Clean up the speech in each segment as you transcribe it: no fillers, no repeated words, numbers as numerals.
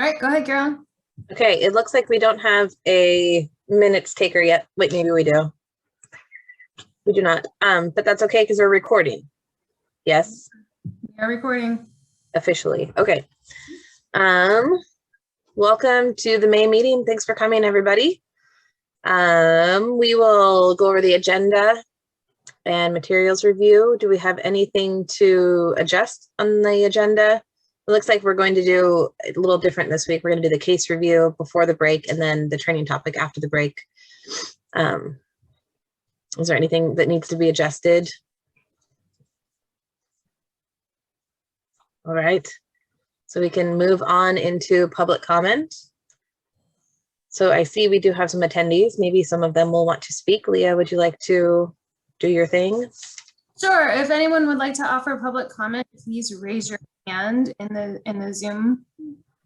All right, go ahead, Carolyn. Okay, it looks like we don't have a minutes taker yet. Wait, maybe we do. We do not, but that's okay because we're recording. Yes, We are recording. officially. Okay. Welcome to the May meeting. Thanks for coming, everybody. We will go over the agenda and materials review. Do we have anything to adjust on the agenda? It looks like we're going to do a little different this week. We're going to do the case review before the break and then the training topic after the break. Is there anything that needs to be adjusted? All right, so we can move on into public comment. So I see we do have some attendees. Maybe some of them will want to speak. Leah, would you like to do your thing? Sure. If anyone would like to offer public comment, please raise your hand in the Zoom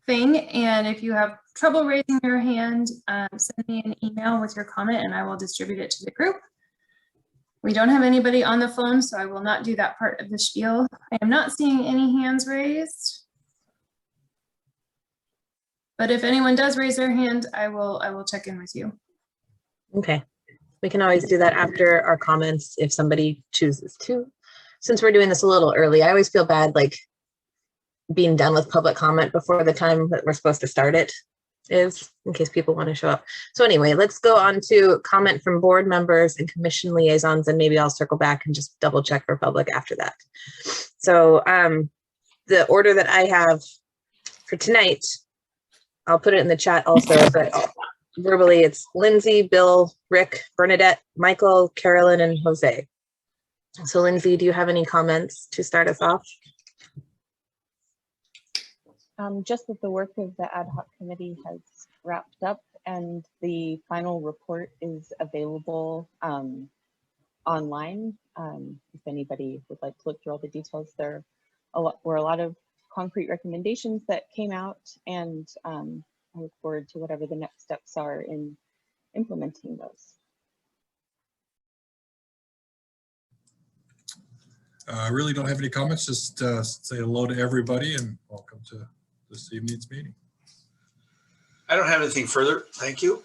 thing. And if you have trouble raising your hand, send me an email with your comment and I will distribute it to the group. We don't have anybody on the phone, so I will not do that part of the spiel. I am not seeing any hands raised. But if anyone does raise their hand, I will check in with you. Okay, we can always do that after our comments if somebody chooses to. Since we're doing this a little early, I always feel bad like being done with public comment before the time that we're supposed to start it is, in case people want to show up. So anyway, let's go on to comment from board members and commission liaisons, and maybe I'll circle back and just double check for public after that. So the order that I have for tonight, I'll put it in the chat also, but verbally it's Lindsay, Bill, Rick, Bernadette, Michael, Carolyn, and Jose. So Lindsay, do you have any comments to start us off? Just that the work of the ad hoc committee has wrapped up and the final report is available online. If anybody would like to look through all the details, there were a lot of concrete recommendations that came out, and I look forward to whatever the next steps are in implementing those. I really don't have any comments, just say hello to everybody and welcome to this evening's meeting. I don't have anything further. Thank you.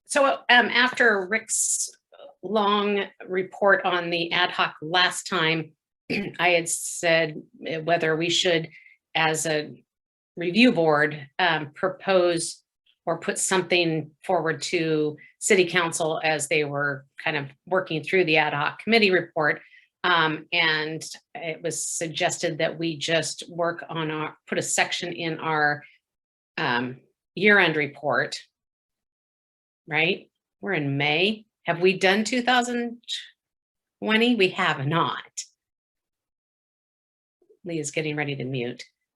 So after Rick's long report on the ad hoc last time, I had said whether we should, as a review board, propose or put something forward to City Council as they were kind of working through the ad hoc committee report. And it was suggested that we just work on put a section in our year-end report, right? We're in May. Have we done 2020? We have not. Leah's getting ready to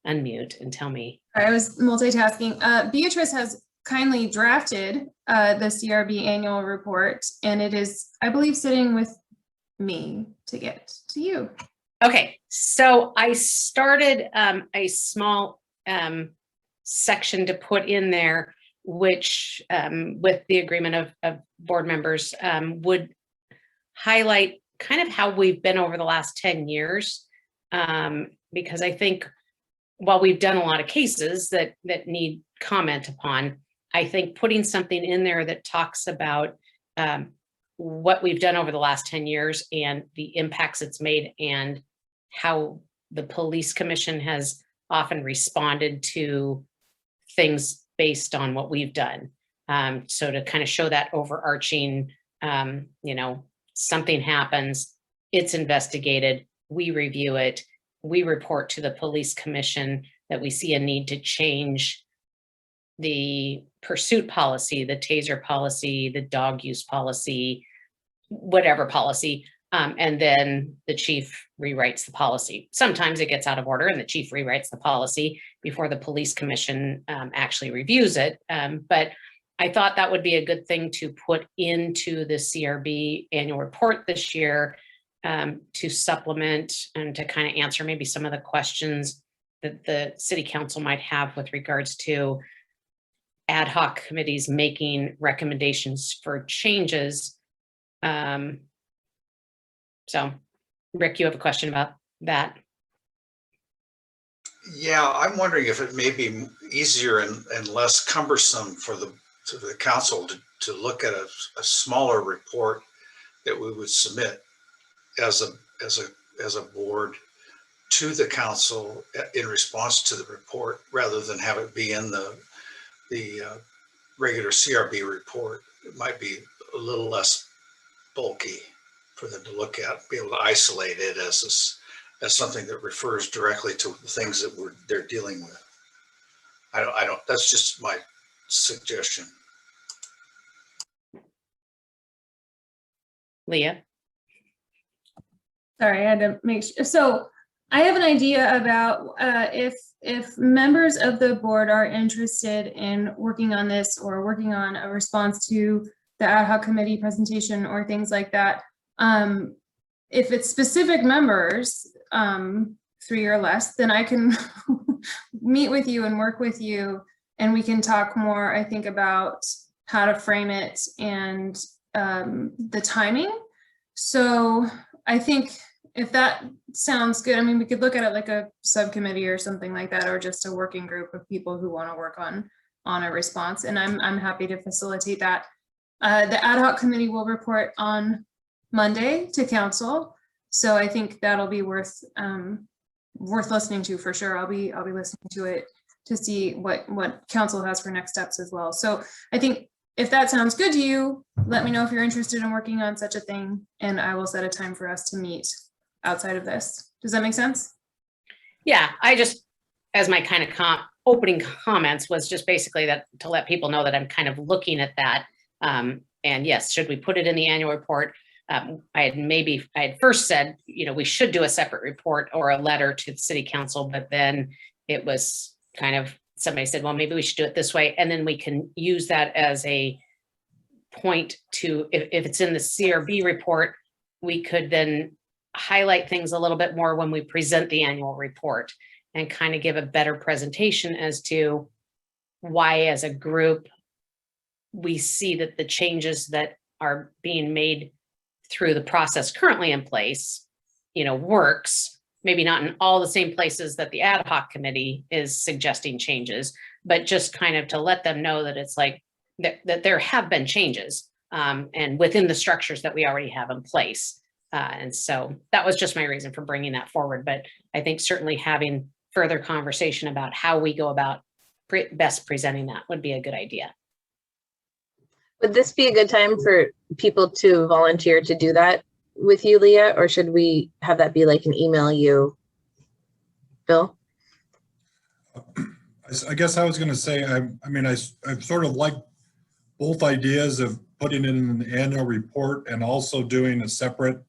unmute and tell me. I was multitasking. Beatrice has kindly drafted the CRB annual report, and it is, I believe, sitting with me to get to you. Okay, so I started a small section to put in there, which with the agreement of board members would highlight kind of how we've been over the last 10 years. Because I think while we've done a lot of cases that need comment upon, I think putting something in there that talks about what we've done over the last 10 years and the impacts it's made and how the police commission has often responded to things based on what we've done. So to kind of show that overarching, you know, something happens, it's investigated, we review it, we report to the police commission that we see a need to change the pursuit policy, the taser policy, the dog use policy, whatever policy, and then the chief rewrites the policy. Sometimes it gets out of order and the chief rewrites the policy before the police commission actually reviews it. But I thought that would be a good thing to put into the CRB annual report this year to supplement and to kind of answer maybe some of the questions that the city council might have with regards to ad hoc committees making recommendations for changes. So Rick, you have a question about that? Yeah, I'm wondering if it may be easier and less cumbersome for the council to look at a smaller report that we would submit as a board to the council in response to the report, rather than have it be in the regular CRB report. It might be a little less bulky for them to look at, be able to isolate it as something that refers directly to the things that they're dealing with. I don't, that's just my suggestion. Leah? Sorry, I had to make sure. So I have an idea about if members of the board are interested in working on this or working on a response to the ad hoc committee presentation or things like that. If it's specific members, 3 or less, then I can meet with you and work with you, and we can talk more, I think, about how to frame it and the timing. So I think if that sounds good, I mean, we could look at it like a subcommittee or something like that, or just a working group of people who want to work on a response. And I'm happy to facilitate that. The ad hoc committee will report on Monday to council. So I think that'll be worth listening to for sure. I'll be listening to it to see what council has for next steps as well. So I think if that sounds good to you, let me know if you're interested in working on such a thing, and I will set a time for us to meet outside of this. Does that make sense? Yeah, I just, as my kind of opening comments was just basically that to let people know that I'm kind of looking at that. And yes, should we put it in the annual report? I had first said, we should do a separate report or a letter to the city council, but then it was kind of, somebody said, well, maybe we should do it this way. And then we can use that as a point to, if it's in the CRB report, we could then highlight things a little bit more when we present the annual report and kind of give a better presentation as to why, as a group, we see that the changes that are being made through the process currently in place, works. Maybe not in all the same places that the ad hoc committee is suggesting changes, but just kind of to let them know that it's like that there have been changes and within the structures that we already have in place. And so that was just my reason for bringing that forward. But I think certainly having further conversation about how we go about best presenting that would be a good idea. Would this be a good time for people to volunteer to do that with you, Leah, or should we have that be like an email you, Bill? I guess I was going to say, I sort of like both ideas of putting it in an annual report and also doing a separate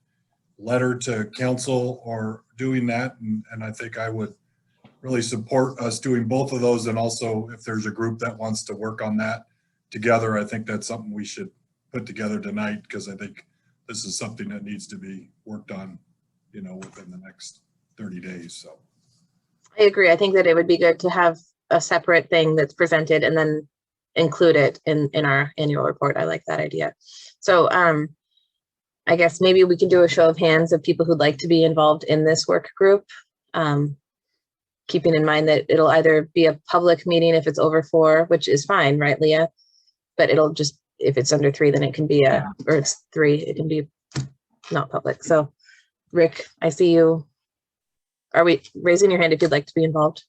letter to council or doing that. And I think I would really support us doing both of those. And also if there's a group that wants to work on that together, I think that's something we should put together tonight, because I think this is something that needs to be worked on, within the next 30 days. So I agree. I think that it would be good to have a separate thing that's presented and then include it in our annual report. I like that idea. So I guess maybe we can do a show of hands of people who'd like to be involved in this work group. Keeping in mind that it'll either be a public meeting if it's over 4, which is fine, right, Leah? But it'll just, if it's under 3, then it can be or it's 3, it can be not public. So Rick, I see you. Are we raising your hand if you'd like to be involved?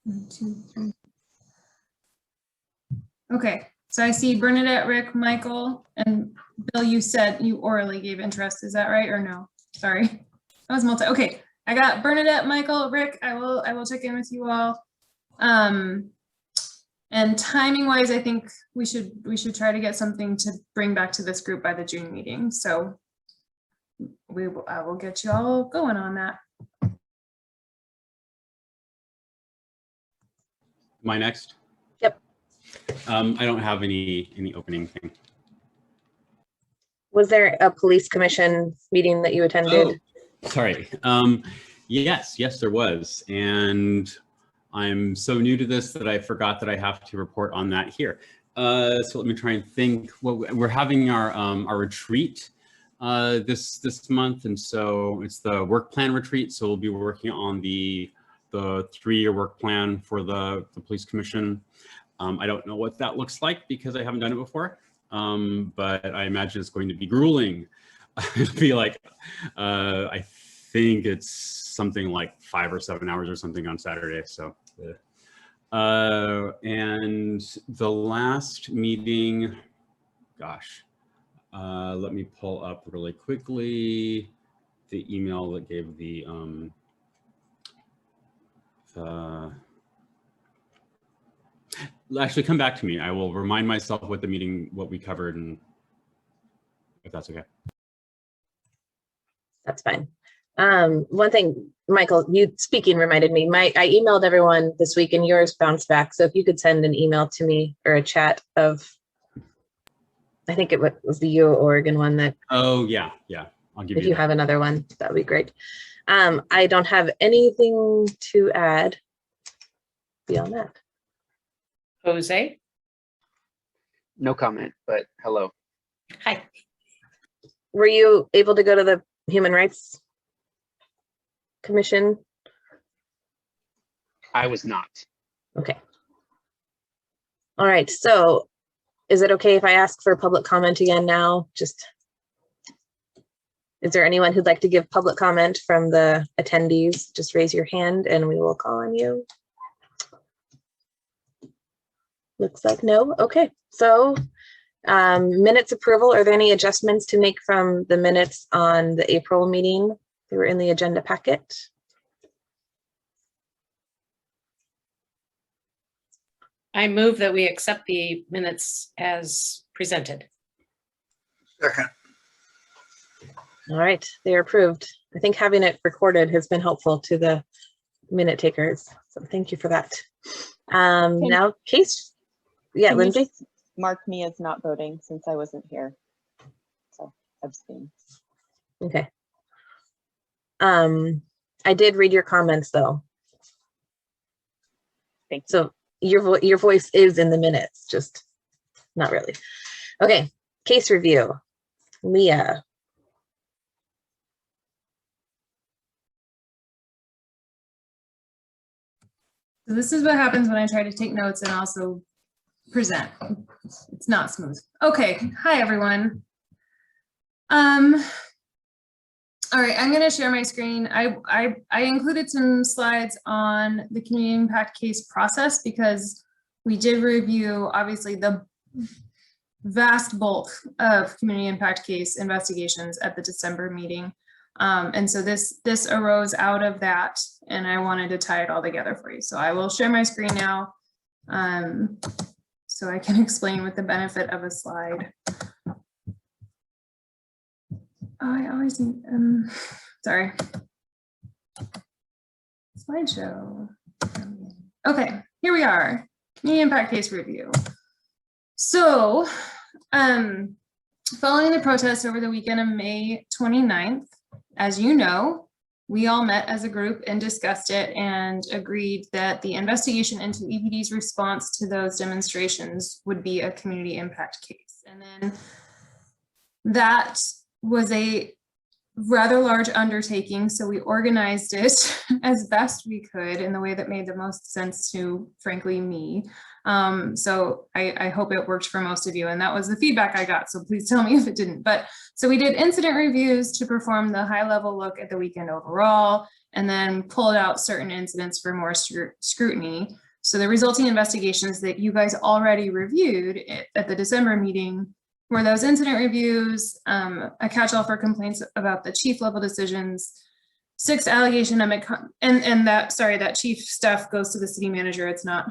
1, 2, 3. Okay, so I see Bernadette, Rick, Michael, and Bill. You said you orally gave interest. Is that right or no? Sorry, that was multi. Okay, I got Bernadette, Michael, Rick. I will check in with you all. And timing wise, I think we should try to get something to bring back to this group by the June meeting. So I will get you all going on that. Am I next? Yep. I don't have any opening thing. Was there a police commission meeting that you attended? Oh, sorry. Yes, there was. And I'm so new to this that I forgot that I have to report on that here. So let me try and think. Well, we're having our retreat this month, and so it's the work plan retreat. So we'll be working on the the 3-year work plan for the police commission. I don't know what that looks like because I haven't done it before, but I imagine it's going to be grueling. It'll be like, I think it's something like 5 or 7 hours or something on Saturday. So, and the last meeting, gosh, let me pull up really quickly the email that gave the actually come back to me. I will remind myself what the meeting, what we covered, and if that's okay. That's fine. One thing, Michael, you speaking reminded me, I emailed everyone this week and yours bounced back. So if you could send an email to me or a chat of, I think it was the U Oregon one that. Oh yeah. I'll give you. If you have another one, that would be great. I don't have anything to add beyond that. Jose? No comment, but hello. Hi. Were you able to go to the Human Rights Commission? I was not. Okay. All right, so is it okay if I ask for public comment again now? Just, is there anyone who'd like to give public comment from the attendees? Just raise your hand and we will call on you. Looks like no. Okay, so minutes approval. Are there any adjustments to make from the minutes on the April meeting? They were in the agenda packet. I move that we accept the minutes as presented. Second. All right, they are approved. I think having it recorded has been helpful to the minute takers. So thank you for that. Now case, yeah, Can you Lindsay. just mark me as not voting since I wasn't here. So abstain. Okay. I did read your comments though. Thank you. So your voice is in the minutes, just not really. Okay, case review. Leah. So this is what happens when I try to take notes and also present. It's not smooth. Okay, hi everyone. All right, I'm gonna share my screen. I included some slides on the community impact case process because we did review obviously the vast bulk of community impact case investigations at the December meeting. And so this arose out of that, and I wanted to tie it all together for you. So I will share my screen now so I can explain with the benefit of a slide. Oh, I always need, sorry. Slideshow. Okay, here we are, community impact case review. So, following the protests over the weekend of May 29th, as you know, we all met as a group and discussed it and agreed that the investigation into EPD's response to those demonstrations would be a community impact case. And then that was a rather large undertaking, so we organized it as best we could in the way that made the most sense to, frankly, me. So I hope it worked for most of you, and that was the feedback I got, so please tell me if it didn't. But so we did incident reviews to perform the high-level look at the weekend overall, and then pulled out certain incidents for more scrutiny. So the resulting investigations that you guys already reviewed at the December meeting were those incident reviews, a catch-all for complaints about the chief level decisions, 6 allegation of, and that, sorry, that chief stuff goes to the city manager. It's not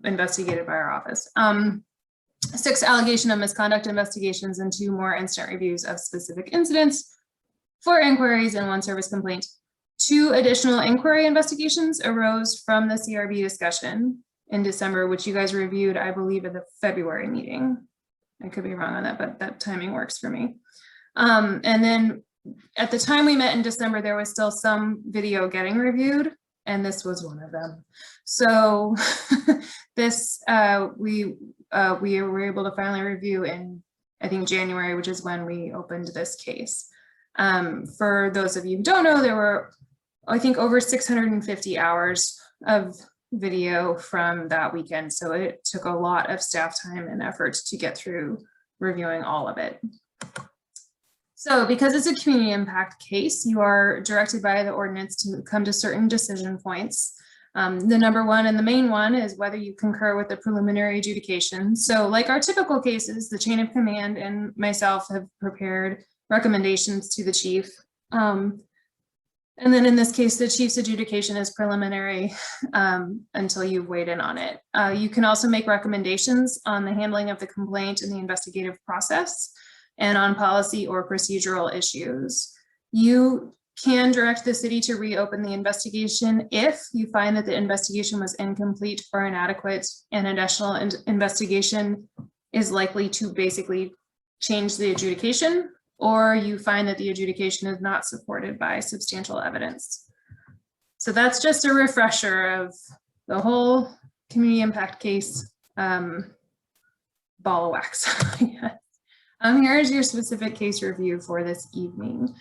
investigated by our office. 6 allegation of misconduct investigations and 2 more incident reviews of specific incidents, 4 inquiries and 1 service complaint. 2 additional inquiry investigations arose from the CRB discussion in December, which you guys reviewed, I believe, at the February meeting. I could be wrong on that, but that timing works for me. And then at the time we met in December, there was still some video getting reviewed, and this was one of them. So this we were able to finally review in, I think, January, which is when we opened this case. For those of you who don't know, there were I think, over 650 hours of video from that weekend. So it took a lot of staff time and effort to get through reviewing all of it. So because it's a community impact case, you are directed by the ordinance to come to certain decision points. The number one and the main one is whether you concur with the preliminary adjudication. So like our typical cases, the chain of command and myself have prepared recommendations to the chief. And then in this case, the chief's adjudication is preliminary until you've weighed in on it. You can also make recommendations on the handling of the complaint in the investigative process and on policy or procedural issues. You can direct the city to reopen the investigation if you find that the investigation was incomplete or inadequate, and additional investigation is likely to basically change the adjudication, or you find that the adjudication is not supported by substantial evidence. So that's just a refresher of the whole community impact case ball of wax. Here's your specific case review for this evening.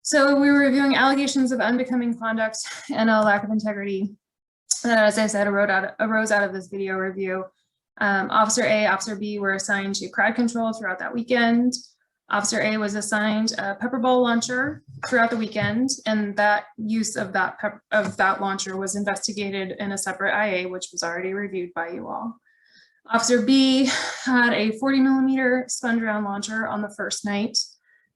So we were reviewing allegations of unbecoming conduct and a lack of integrity that, as I said, arose out of this video review. Officer A, Officer B were assigned to crowd control throughout that weekend. Officer A was assigned a pepper ball launcher throughout the weekend, and that use of that launcher was investigated in a separate IA, which was already reviewed by you all. Officer B had a 40mm sponge round launcher on the first night,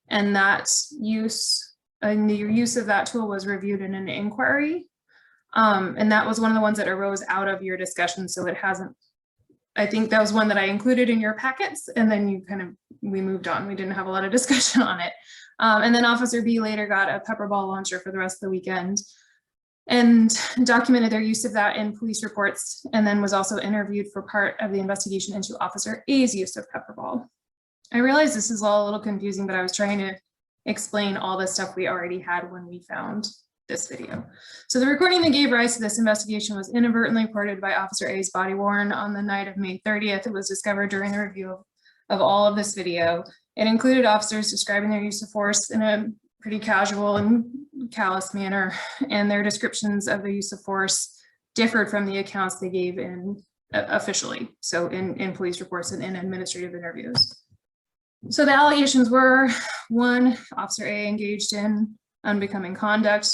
and that use and the use of that tool was reviewed in an inquiry. And that was one of the ones that arose out of your discussion. So it hasn't, I think that was one that I included in your packets, and then we moved on. We didn't have a lot of discussion on it. And then Officer B later got a pepper ball launcher for the rest of the weekend and documented their use of that in police reports, and then was also interviewed for part of the investigation into Officer A's use of pepper ball. I realize this is all a little confusing, but I was trying to explain all the stuff we already had when we found this video. So the recording that gave rise to this investigation was inadvertently recorded by Officer A's body worn on the night of May 30th. It was discovered during the review of all of this video. It included officers describing their use of force in a pretty casual and callous manner, and their descriptions of the use of force differed from the accounts they gave in officially, so in police reports and in administrative interviews. So the allegations were: 1, Officer A engaged in unbecoming conduct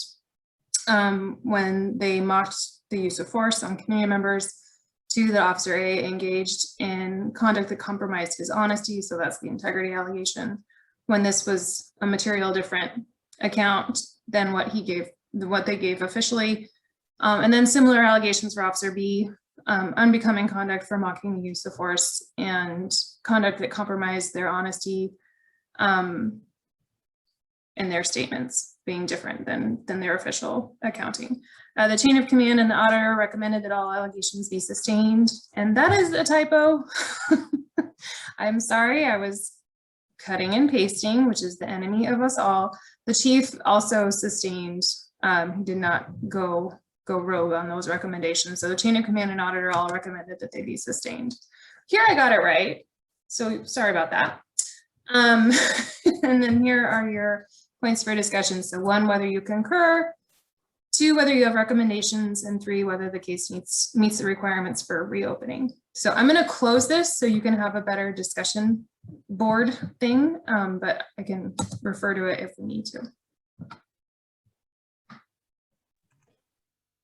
when they mocked the use of force on community members. 2, that Officer A engaged in conduct that compromised his honesty, so that's the integrity allegation, when this was a material different account than what they gave officially. And then similar allegations for Officer B, unbecoming conduct for mocking the use of force and conduct that compromised their honesty, and their statements being different than their official accounting. The chain of command and the auditor recommended that all allegations be sustained, and that is a typo. I'm sorry, I was cutting and pasting, which is the enemy of us all. The chief also sustained, he did not go rogue on those recommendations. So the chain of command and auditor all recommended that they be sustained. Here I got it right, so sorry about that. And then here are your points for discussion. So 1, whether you concur; 2, whether you have recommendations; and 3, whether the case meets the requirements for reopening. So I'm going to close this so you can have a better discussion board thing, but I can refer to it if we need to.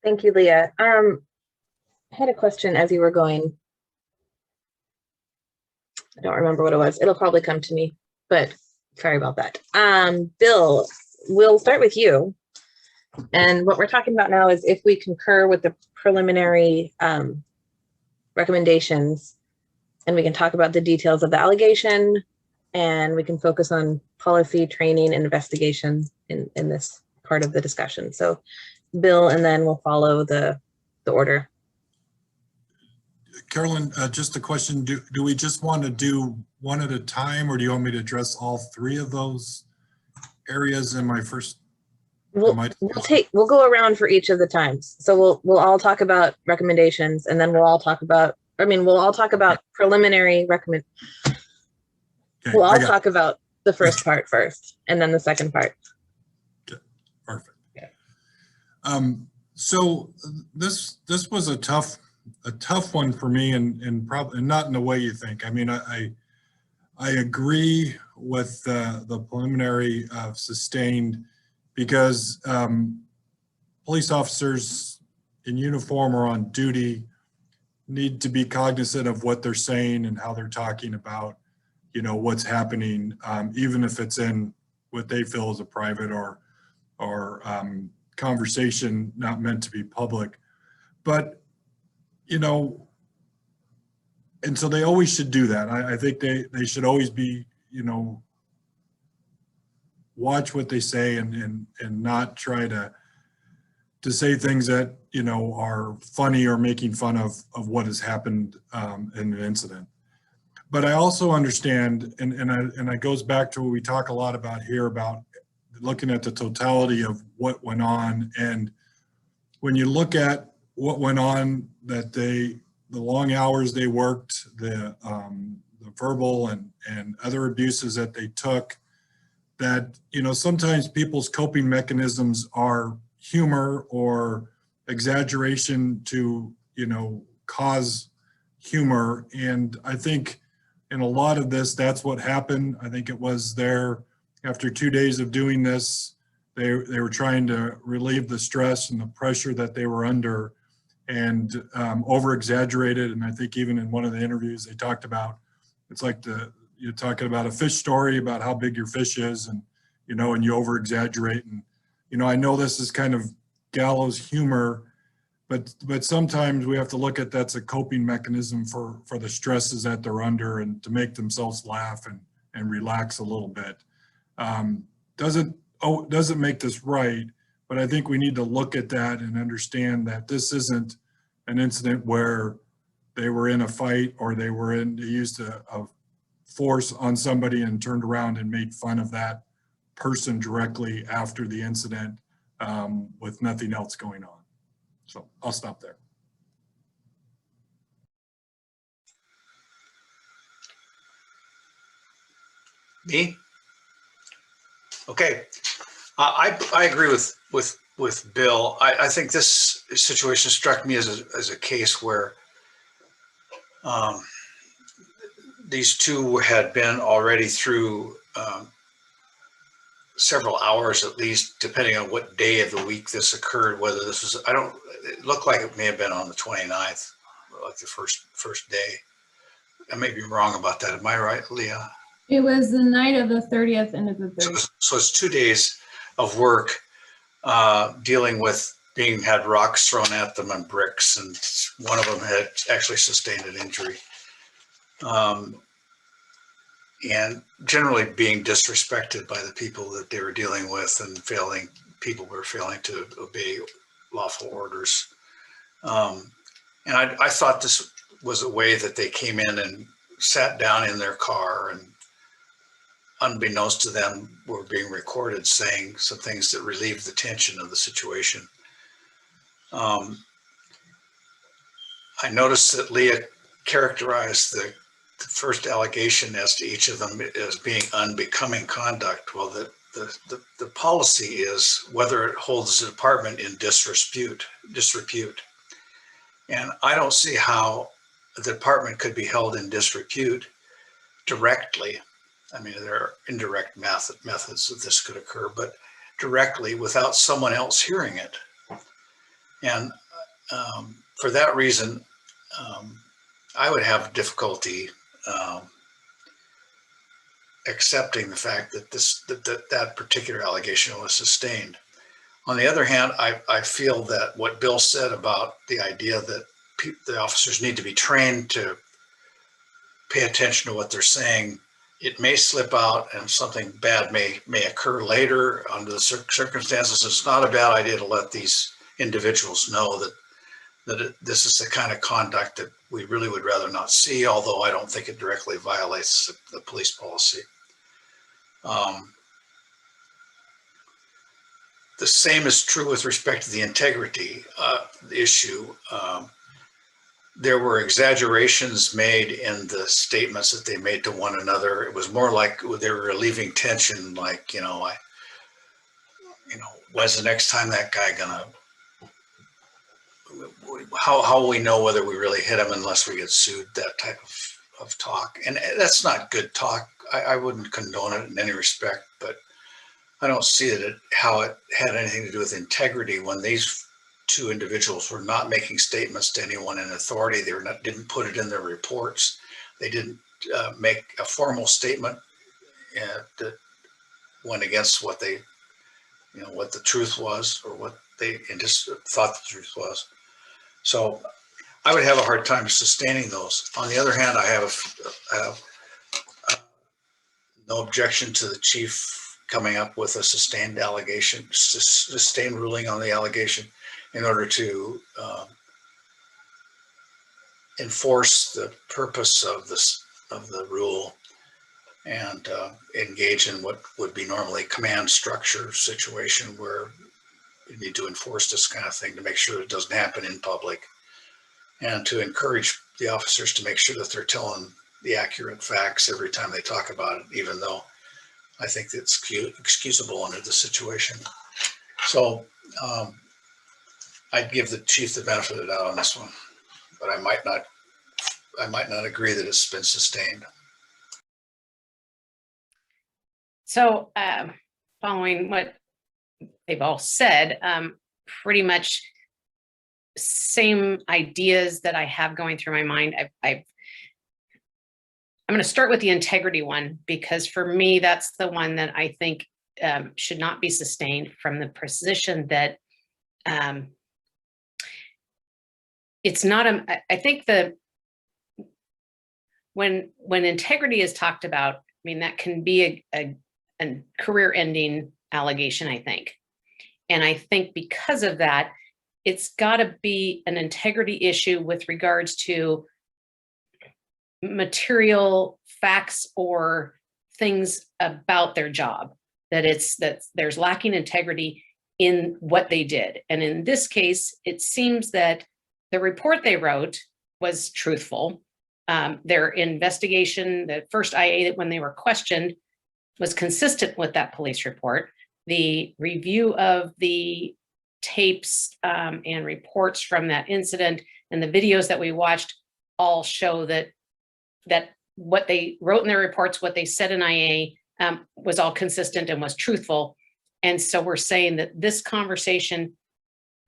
Thank you, Leah. I had a question as you were going. I don't remember what it was. It'll probably come to me, but sorry about that. Bill, we'll start with you. And what we're talking about now is if we concur with the preliminary recommendations, and we can talk about the details of the allegation, and we can focus on policy, training, and investigation in this part of the discussion. So Bill, and then we'll follow the order. Carolyn, just a question. Do we just want to do one at a time, or do you want me to address all 3 of those areas in my first? We'll go around for each of the times. So we'll all talk about recommendations, and then we'll all talk about preliminary recommend. Okay, We'll all talk about the first part first, and then the second part. Okay, perfect. Okay. So this was a tough one for me, and probably not in the way you think. I mean, I agree with the preliminary sustained, because police officers in uniform or on duty need to be cognizant of what they're saying and how they're talking about, what's happening, even if it's in what they feel is a private or conversation not meant to be public. But, and so they always should do that. I think they should always be, watch what they say and not try to say things that, are funny or making fun of what has happened in an incident. But I also understand, and it goes back to what we talk a lot about here, about looking at the totality of what went on. And when you look at what went on, that the long hours they worked, the verbal and other abuses that they took, that, sometimes people's coping mechanisms are humor or exaggeration to, cause humor. And I think in a lot of this, that's what happened. I think it was after 2 days of doing this, they were trying to relieve the stress and the pressure that they were under, and over exaggerated. And I think even in one of the interviews, they talked about, it's like you're talking about a fish story about how big your fish is, and, and you over exaggerate. And, I know this is kind of gallows humor, but sometimes we have to look at that's a coping mechanism for the stresses that they're under, and to make themselves laugh and relax a little bit. Doesn't make this right, but I think we need to look at that and understand that this isn't an incident where they were in a fight, or they used a force on somebody and turned around and made fun of that person directly after the incident, with nothing else going on. So I'll stop there. Me? Okay. I agree with Bill. I think this situation struck me as a case where these two had been already through several hours, at least, depending on what day of the week this occurred, whether this was, it looked like it may have been on the 29th, like the first day. I may be wrong about that. Am I right, Leah? It was the night of the 30th into the 30th. So it's 2 days of work dealing with had rocks thrown at them and bricks, and one of them had actually sustained an injury. And generally being disrespected by the people that they were dealing with, and people were failing to obey lawful orders. And I thought this was a way that they came in and sat down in their car, and unbeknownst to them were being recorded saying some things that relieved the tension of the situation. I noticed that Leah characterized the first allegation as to each of them as being unbecoming conduct. Well, the policy is whether it holds the department in disrepute. And I don't see how the department could be held in disrepute directly. I mean, there are indirect methods that this could occur, but directly without someone else hearing it. And for that reason, I would have difficulty accepting the fact that that particular allegation was sustained. On the other hand, I feel that what Bill said about the idea that the officers need to be trained to pay attention to what they're saying, it may slip out and something bad may occur later under the circumstances. It's not a bad idea to let these individuals know that this is the kind of conduct that we really would rather not see, although I don't think it directly violates the police policy. The same is true with respect to the integrity issue. There were exaggerations made in the statements that they made to one another. It was more like they were relieving tension, like, when's the next time that guy gonna how we know whether we really hit them unless we get sued, that type of talk. And that's not good talk. I wouldn't condone it in any respect, but I don't see how it had anything to do with integrity when these two individuals were not making statements to anyone in authority. They didn't put it in their reports. They didn't make a formal statement that went against what they, what the truth was, or what they just thought the truth was. So I would have a hard time sustaining those. On the other hand, I have no objection to the chief coming up with a sustained ruling on the allegation in order to enforce the purpose of the rule and engage in what would be normally command structure situation where you need to enforce this kind of thing to make sure it doesn't happen in public, and to encourage the officers to make sure that they're telling the accurate facts every time they talk about it, even though I think it's excusable under the situation. So I'd give the chief the benefit of the doubt on this one, but I might not agree that it's been sustained. So following what they've all said, pretty much same ideas that I have going through my mind. I'm going to start with the integrity one, because for me, that's the one that I think should not be sustained, from the position that it's not I think when integrity is talked about, I mean, that can be a career-ending allegation, I think. And I think because of that, it's got to be an integrity issue with regards to material facts or things about their job, that there's lacking integrity in what they did. And in this case, it seems that the report they wrote was truthful. Their investigation, the first IA, when they were questioned, was consistent with that police report. The review of the tapes and reports from that incident and the videos that we watched all show that what they wrote in their reports, what they said in IA, was all consistent and was truthful. And so we're saying that this conversation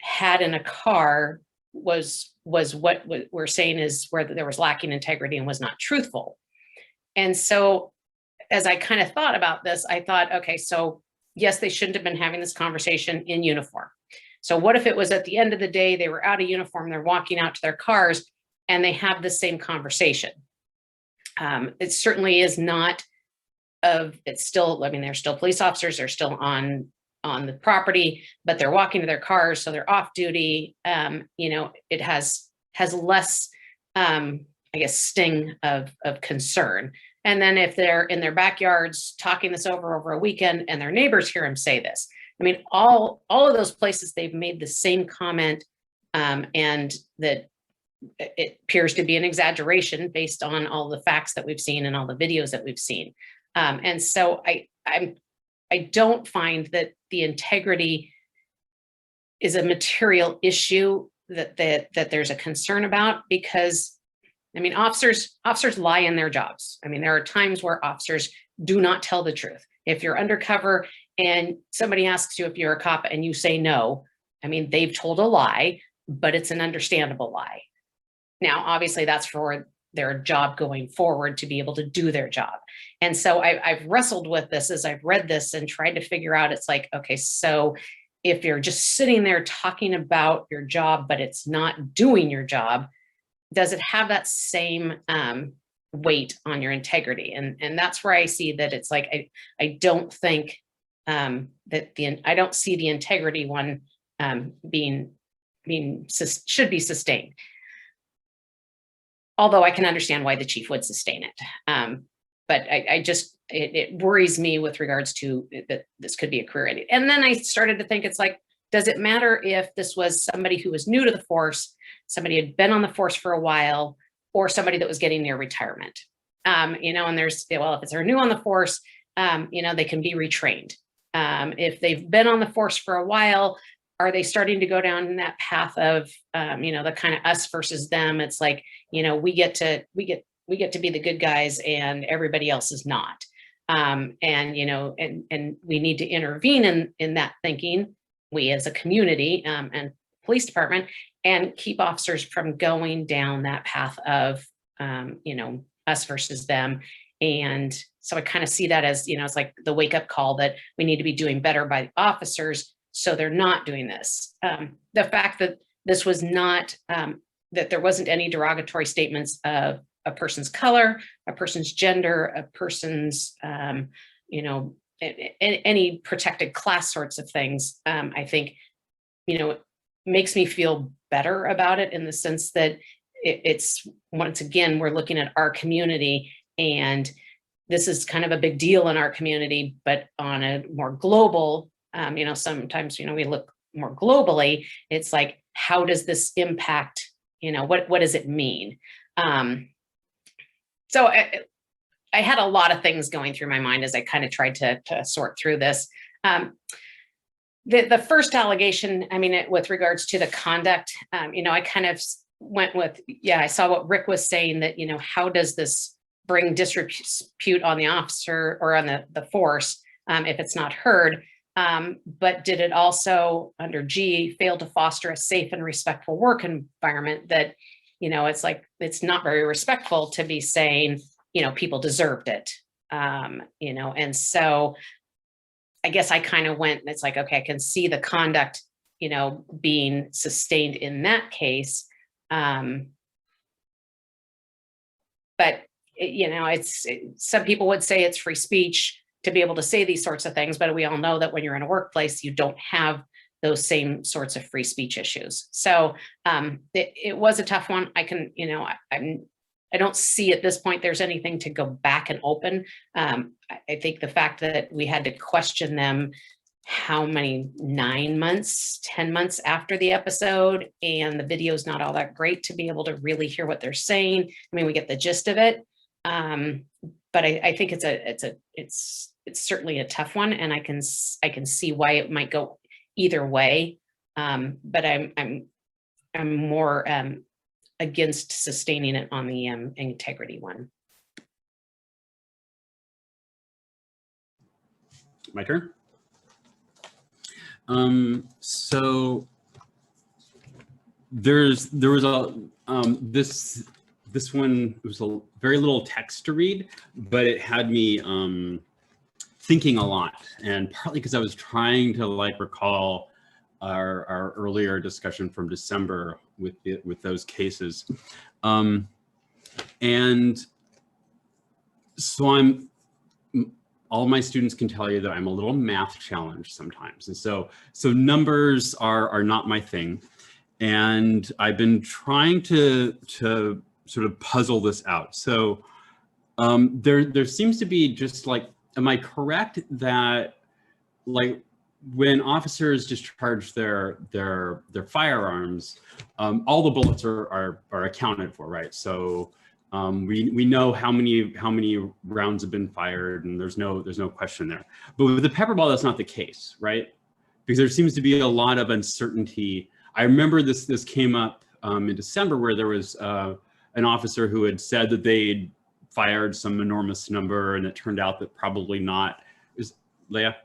had in a car was what we're saying is where there was lacking integrity and was not truthful. And so as I kind of thought about this, I thought, okay, so yes, they shouldn't have been having this conversation in uniform. So what if it was at the end of the day, they were out of uniform, they're walking out to their cars and they have the same conversation? It certainly is not it's still, I mean, they're still police officers, they're still on the property, but they're walking to their cars, so they're off duty. It has less, I guess, sting of concern. And then if they're in their backyards talking this over a weekend and their neighbors hear them say this, I mean, all of those places, they've made the same comment, and that it appears to be an exaggeration based on all the facts that we've seen and all the videos that we've seen. And so I don't find that the integrity is a material issue that there's a concern about, because I mean, officers lie in their jobs. I mean, there are times where officers do not tell the truth. If you're undercover and somebody asks you if you're a cop and you say no, I mean, they've told a lie, but it's an understandable lie. Now, obviously that's for their job going forward to be able to do their job. And so I've wrestled with this as I've read this and tried to figure out, it's like, okay, so if you're just sitting there talking about your job, but it's not doing your job, does it have that same weight on your integrity? And that's where I see that it's like, I don't think I don't see the integrity one should be sustained. Although I can understand why the chief would sustain it. But it worries me with regards to that this could be a career ending. And then I started to think, it's like, does it matter if this was somebody who was new to the force, somebody had been on the force for a while, or somebody that was getting near retirement? And there's, well, if they're new on the force, they can be retrained. If they've been on the force for a while, are they starting to go down that path of, the kind of us versus them? It's like, we get to be the good guys and everybody else is not. And we need to intervene in that thinking, we as a community and police department, and keep officers from going down that path of, us versus them. And so I kind of see that as, it's like the wake up call that we need to be doing better by officers, so they're not doing this. The fact that this was not, that there wasn't any derogatory statements of a person's color, a person's gender, a person's, any protected class sorts of things, I think, makes me feel better about it, in the sense that it's, once again, we're looking at our community, and this is kind of a big deal in our community, but on a more global, sometimes, we look more globally, it's like, how does this impact, what does it mean? So I had a lot of things going through my mind as I kind of tried to sort through this. The first allegation, with regards to the conduct, I kind of went with, I saw what Rick was saying, that, how does this bring disrepute on the officer or on the force if it's not heard? But did it also, under G, fail to foster a safe and respectful work environment? That, it's like, it's not very respectful to be saying, people deserved it. And so I guess I kind of went, and it's like, okay, I can see the conduct, being sustained in that case. But, some people would say it's free speech to be able to say these sorts of things, but we all know that when you're in a workplace, you don't have those same sorts of free speech issues. So it was a tough one. I can, I don't see at this point there's anything to go back and open. I think the fact that we had to question them how many, 9 months, 10 months after the episode, and the video is not all that great to be able to really hear what they're saying. We get the gist of it. But I think it's certainly a tough one, and I can see why it might go either way. But I'm more against sustaining it on the integrity one. My turn. So there was a this one, it was a very little text to read, but it had me thinking a lot, and partly because I was trying to recall our earlier discussion from December with those cases. And so all my students can tell you that I'm a little math challenged sometimes. And so numbers are not my thing. And I've been trying to sort of puzzle this out. So there seems to be just am I correct that when officers discharge their firearms, all the bullets are accounted for, right? So we know how many rounds have been fired, and there's no question there. But with the pepper ball, that's not the case, right? Because there seems to be a lot of uncertainty. I remember this came up in December, where there was an officer who had said that they'd fired some enormous number, and it turned out that probably not. Is Leah?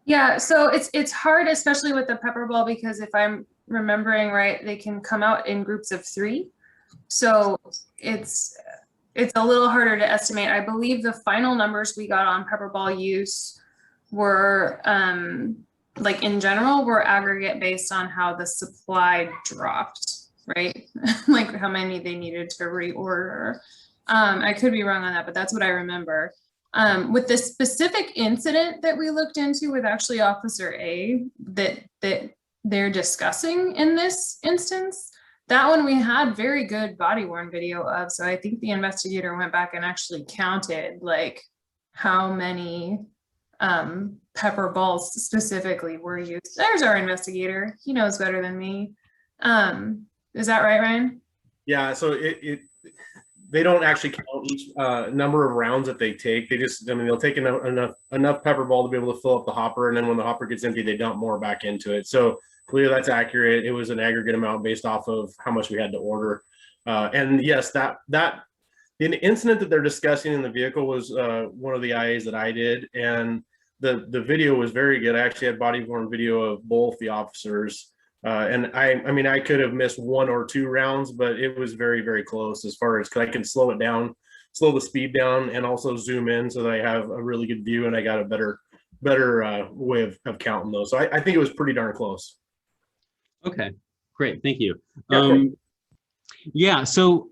Yeah, so it's hard, especially with the pepper ball, because if I'm remembering right, they can come out in groups of 3. So it's a little harder to estimate. I believe the final numbers we got on pepper ball use were in general were aggregate based on how the supply dropped, right? How many they needed to reorder. I could be wrong on that, but that's what I remember. With the specific incident that we looked into with actually Officer A that they're discussing in this instance, that one we had very good body worn video of. So I think the investigator went back and actually counted how many pepper balls specifically were used. There's our investigator. He knows better than me. Is that right, Ryan? Yeah, so they don't actually count each number of rounds that they take. They just, they'll take enough pepper ball to be able to fill up the hopper, and then when the hopper gets empty, they dump more back into it. So believe that's accurate. It was an aggregate amount based off of how much we had to order. And yes, the incident that they're discussing in the vehicle was one of the IAs that I did, and the video was very good. I actually had body worn video of both the officers. And I mean, I could have missed 1 or 2 rounds, but it was very, very close as far as, because I can slow it down, slow the speed down, and also zoom in so that I have a really good view and I got a better way of counting those. So I think it was pretty darn close. Okay, great, thank you. Yeah, Yeah, so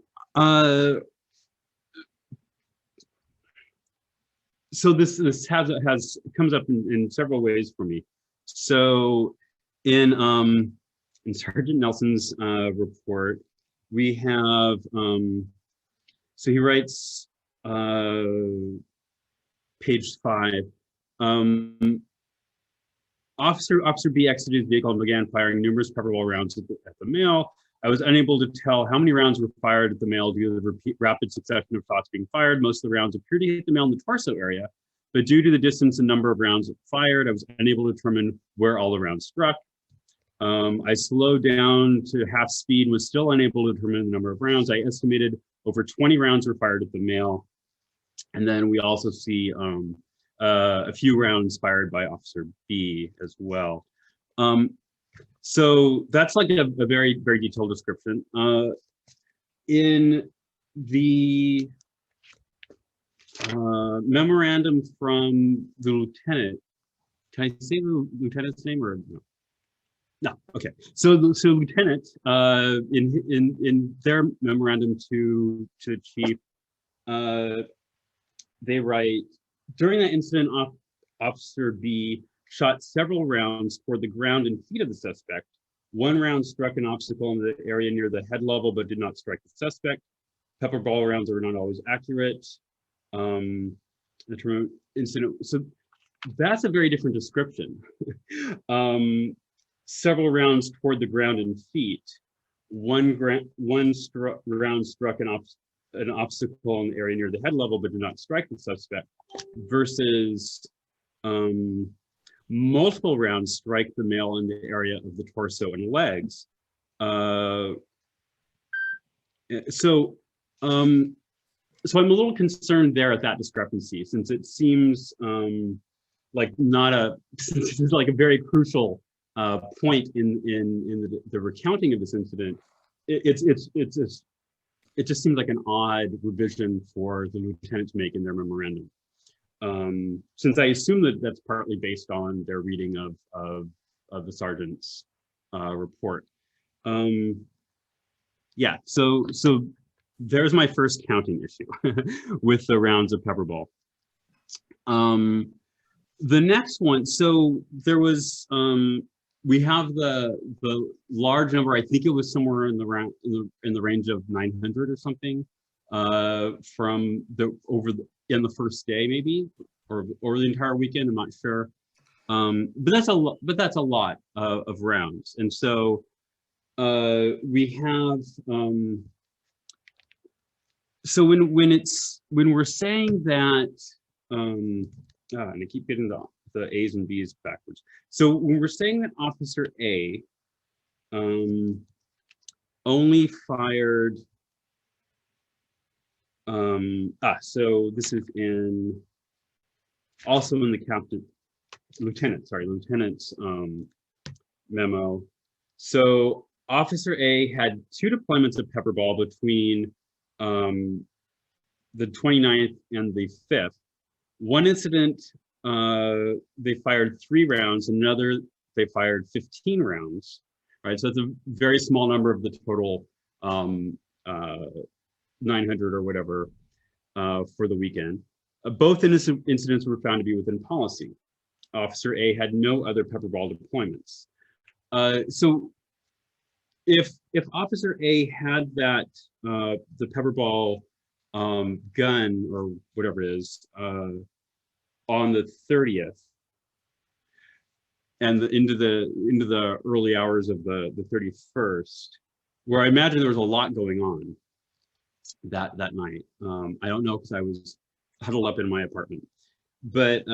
so this comes up in several ways for me. So in Sergeant Nelson's report, we have so he writes page 5. Officer B exited his vehicle and began firing numerous pepper ball rounds at the male. I was unable to tell how many rounds were fired at the male due to the rapid succession of shots being fired. Most of the rounds appeared to hit the male in the torso area, but due to the distance and number of rounds fired, I was unable to determine where all the rounds struck. I slowed down to half speed and was still unable to determine the number of rounds. I estimated over 20 rounds were fired at the male. And then we also see a few rounds fired by Officer B as well. So that's like a very, very detailed description. In the memorandum from the lieutenant, can I say the lieutenant's name or no? No, okay. So lieutenant, in their memorandum to chief, they write, during that incident, Officer B shot several rounds toward the ground and feet of the suspect. One round struck an obstacle in the area near the head level, but did not strike the suspect. Pepper ball rounds are not always accurate. The term incident, so that's a very different description. Several rounds toward the ground and feet. One round struck an obstacle in the area near the head level, but did not strike the suspect, versus multiple rounds strike the male in the area of the torso and legs. So I'm a little concerned there at that discrepancy, since it seems like not a, since it's like a very crucial point in the recounting of this incident. It just seems like an odd revision for the lieutenant to make in their memorandum. Since I assume that that's partly based on their reading of the sergeant's report. Yeah, so there's my first counting issue with the rounds of pepper ball. The next one, so there was, we have the large number, I think it was somewhere in the range of 900 or something, from in the first day maybe, or the entire weekend, I'm not sure. But that's a lot of rounds. And so we have, so when we're saying that, and I keep getting the A's and B's backwards. So when we're saying that Officer A only fired, so this is also in the lieutenant's memo. So Officer A had 2 deployments of pepper ball between the 29th and the 5th. One incident, they fired 3 rounds, another they fired 15 rounds, right? So it's a very small number of the total 900 or whatever for the weekend. Both incidents were found to be within policy. Officer A had no other pepper ball deployments. So if Officer A had that, the pepper ball gun or whatever it is, on the 30th and into the early hours of the 31st, where I imagine there was a lot going on that night. I don't know, because I was huddled up in my apartment, but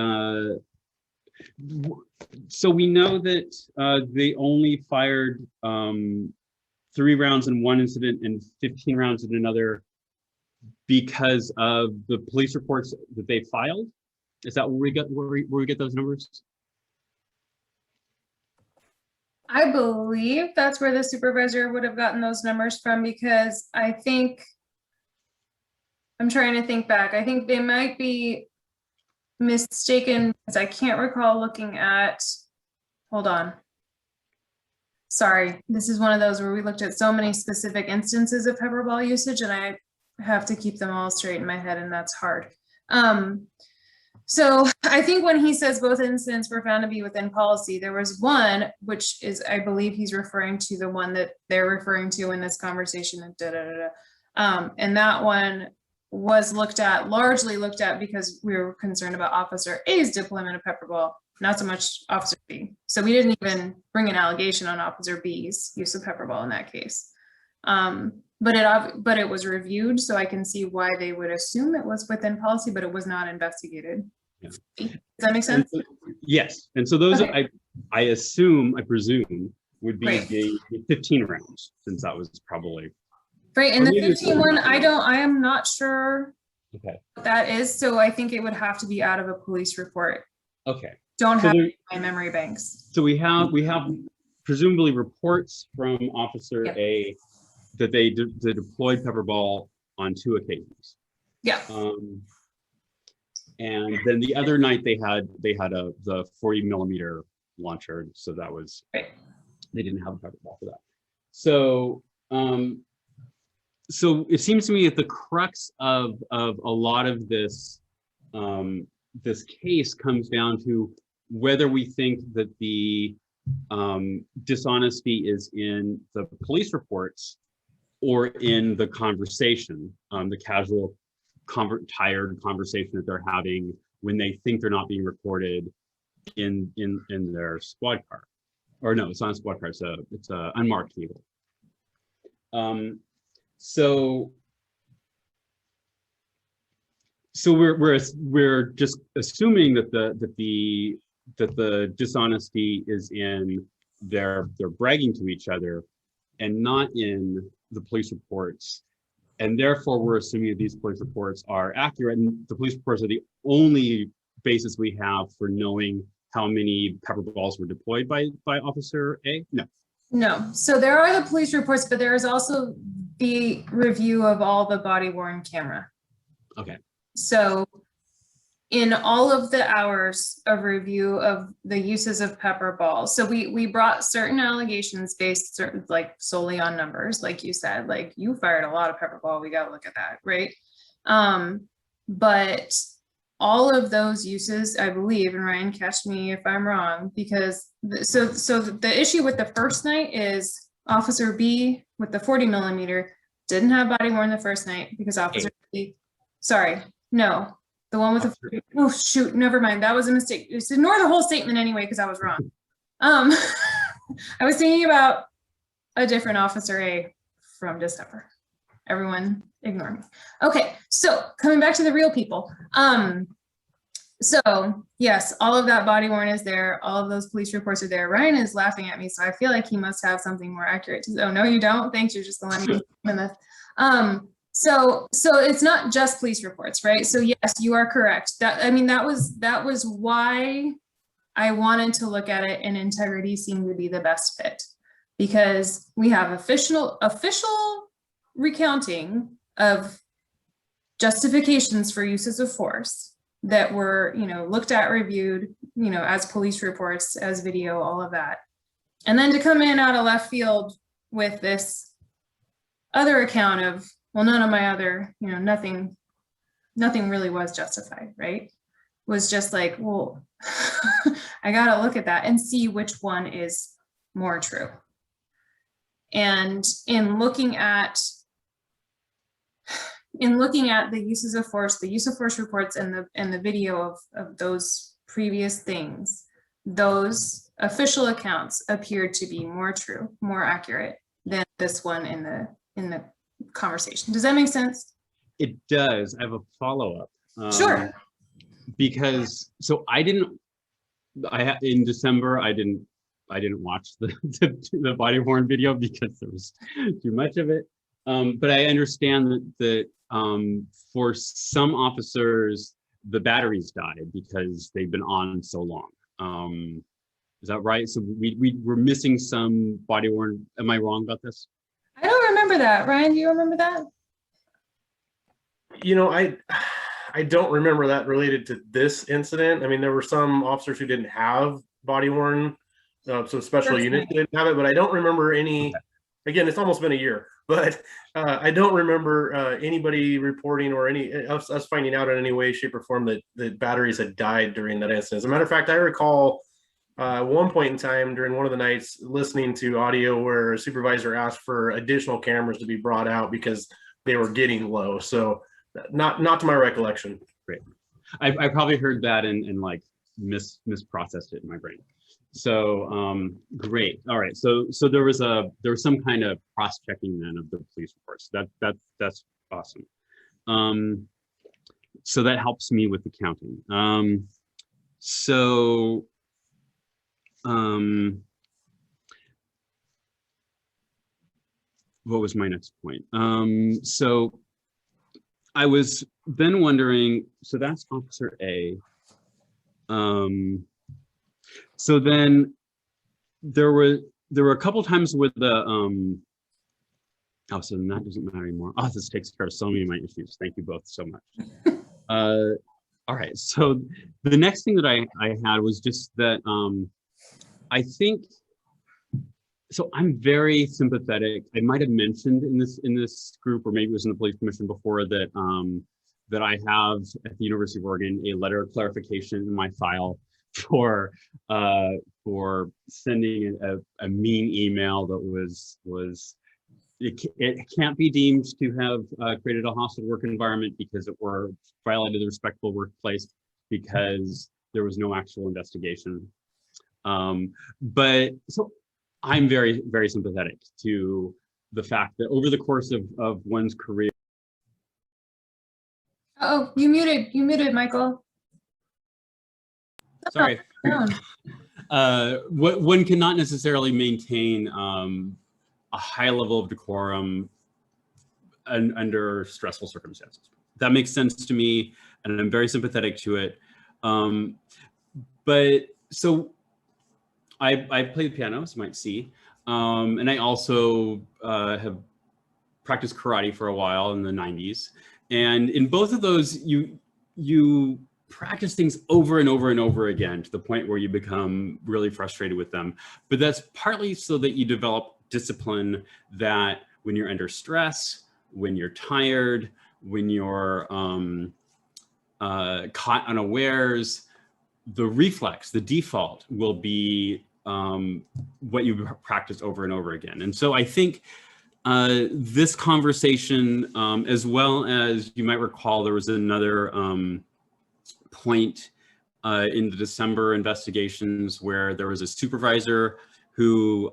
So we know that they only fired 3 rounds in one incident and 15 rounds in another because of the police reports that they filed. Is that where we get those numbers? I believe that's where the supervisor would have gotten those numbers from, because I think, I'm trying to think back. I think they might be mistaken, because I can't recall looking at, hold on. Sorry, this is one of those where we looked at so many specific instances of pepper ball usage, and I have to keep them all straight in my head, and that's hard. So I think when he says both incidents were found to be within policy, there was one, which is, I believe he's referring to the one that they're referring to in this conversation, and that one was largely looked at because we were concerned about Officer A's deployment of pepper ball, not so much Officer B. So we didn't even bring an allegation on Officer B's use of pepper ball in that case. But it was reviewed, so I can see why they would assume it was within policy, but it was not investigated. Yeah. Does that make sense? Yes, and so those Okay. I presume would be Right. the 15 rounds, since that was probably Right, and Or the maybe it's 15 one, I am not sure okay. what that is, so I think it would have to be out of a police report. Okay, Don't So have there- it in my memory banks. so we have presumably reports from Officer Yep. A that they deployed pepper ball on 2 occasions. Yeah, And then the other night they had the 40 millimeter launcher, so that was right. they didn't have a pepper ball for that. So so it seems to me that the crux of a lot of this this case comes down to whether we think that the dishonesty is in the police reports or in the conversation, the casual, tired conversation that they're having when they think they're not being recorded in their squad car. Or no, it's not a squad car, it's a unmarked vehicle. So we're just assuming that the dishonesty is in their bragging to each other and not in the police reports, and therefore we're assuming that these police reports are accurate, and the police reports are the only basis we have for knowing how many pepper balls were deployed by Officer A. No, so there are the police reports, but there is also the review of all the body worn camera. Okay. So in all of the hours of review of the uses of pepper balls, so we brought certain allegations based like solely on numbers, like you said, like you fired a lot of pepper ball, we got to look at that, right? But all of those uses, I believe, and Ryan, catch me if I'm wrong, because so the issue with the first night is Officer B with the 40 millimeter didn't have body worn the first night because Officer B, sorry, no, the one with the, oh shoot, never mind, that was a mistake. Just ignore the whole statement anyway, because I was wrong. I was thinking about a different Officer A from December. Everyone ignore me. Okay, so coming back to the real people. So yes, all of that body worn is there. All of those police reports are there. Ryan is laughing at me, so I feel like he must have something more accurate to say. Oh, no, you don't? Thanks, you're just gonna let me in this. So it's not just police reports, right? So yes, you are correct. That was why I wanted to look at it, and integrity seemed to be the best fit, because we have official recounting of justifications for uses of force that were, looked at, reviewed, as police reports, as video, all of that. And then to come in out of left field with this other account of, well, none of my other, nothing really was justified, right? Was just like, well, I got to look at that and see which one is more true. And in looking at the uses of force, the use of force reports and the video of those previous things, those official accounts appeared to be more true, more accurate than this one in the conversation. Does that make sense? It does. I have a follow-up. Sure. Because, so I didn't, in December, I didn't watch the body worn video because there was too much of it. But I understand that for some officers, the batteries died because they've been on so long. Is that right? So we were missing some body worn. Am I wrong about this? I don't remember that. Ryan, do you remember that? You know, I don't remember that related to this incident. I mean, there were some officers who didn't have body worn, some special units didn't have it, but I don't remember any. Okay. Again, it's almost been a year, but I don't remember anybody reporting or us finding out in any way, shape, or form that batteries had died during that incident. As a matter of fact, I recall one point in time during one of the nights listening to audio where a supervisor asked for additional cameras to be brought out because they were getting low. So not to my recollection. Great. I probably heard that and like misprocessed it in my brain. So great. All right. So there was some kind of cross-checking then of the police reports. That's awesome. So that helps me with the counting. What was my next point? So I was then wondering, so that's Officer A. So then there were a couple times with the oh, so that doesn't matter anymore. Oh, this takes care of so many of my issues. Thank you both so much. All right, so the next thing that I had was just that I think, so I'm very sympathetic. I might have mentioned in this group, or maybe it was in the police commission before, that that I have at the University of Oregon a letter of clarification in my file for sending a mean email that was it can't be deemed to have created a hostile work environment because it were violated the respectful workplace because there was no actual investigation. But so I'm very, very sympathetic to the fact that over the course of one's career. Oh, you muted, Michael. Sorry. One cannot necessarily maintain a high level of decorum under stressful circumstances. That makes sense to me, and I'm very sympathetic to it. But so I play the piano, as you might see, and I also have practiced karate for a while in the 90s. And in both of those, you practice things over and over and over again to the point where you become really frustrated with them. But that's partly so that you develop discipline that when you're under stress, when you're tired, when you're caught unawares, the reflex, the default will be what you practice over and over again. And so I think this conversation, as well as you might recall, there was another point in the December investigations where there was a supervisor who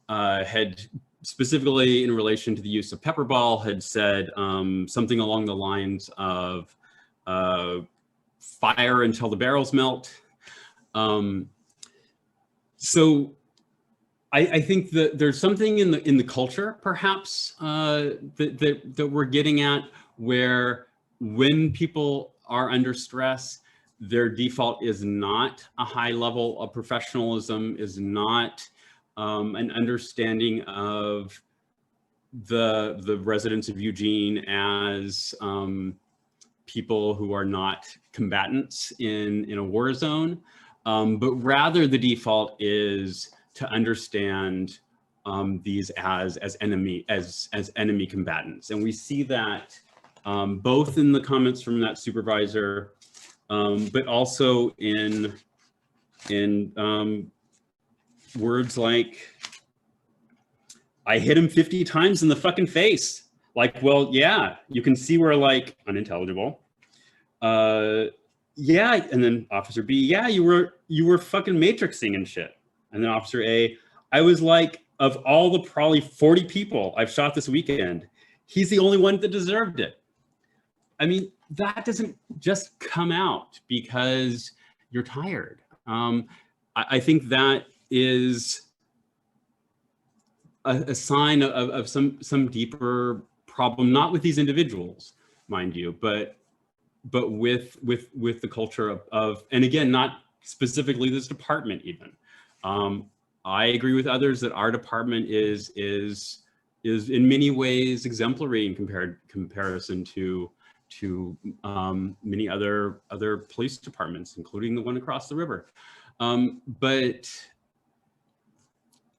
had specifically in relation to the use of pepper ball had said something along the lines of fire until the barrels melt. So I think that there's something in the culture, perhaps, that we're getting at, where when people are under stress, their default is not a high level of professionalism, is not an understanding of the residents of Eugene as people who are not combatants in a war zone, but rather the default is to understand these as enemy combatants. And we see that both in the comments from that supervisor, but also in words like, I hit him 50 times in the fucking face. Like, well, yeah, you can see we're like unintelligible. Yeah, and then Officer B, yeah, you were fucking matrixing and shit. And then Officer A, I was like, of all the probably 40 people I've shot this weekend, he's the only one that deserved it. I mean, that doesn't just come out because you're tired. I think that is a sign of some deeper problem, not with these individuals, mind you, but with the culture of, and again, not specifically this department even. I agree with others that our department is in many ways exemplary in comparison to many other police departments, including the one across the river. But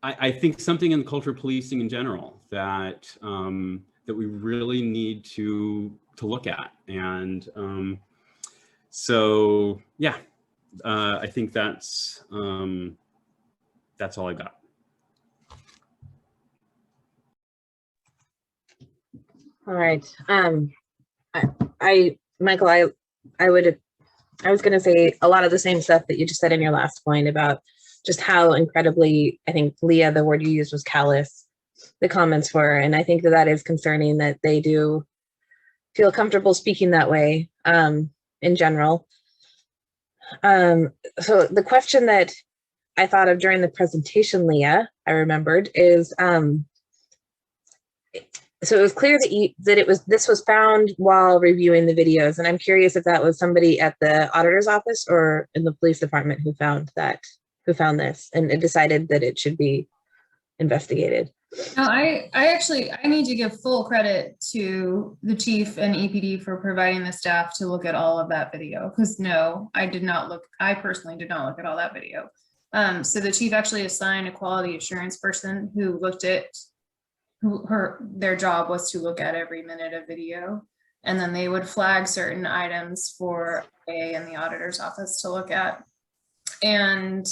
I think something in the culture of policing in general that that we really need to look at. And so, yeah, I think that's all I got. All right. Michael, I was going to say a lot of the same stuff that you just said in your last point about just how incredibly, I think, Leah, the word you used was callous, the comments were. And I think that that is concerning that they do feel comfortable speaking that way in general. So the question that I thought of during the presentation, Leah, I remembered is, so it was clear that this was found while reviewing the videos, and I'm curious if that was somebody at the auditor's office or in the police department who found this and it decided that it should be investigated. No, I need to give full credit to the chief and EPD for providing the staff to look at all of that video, because no, I personally did not look at all that video. So the chief actually assigned a quality assurance person who looked at their job was to look at every minute of video, and then they would flag certain items for A and the auditor's office to look at. And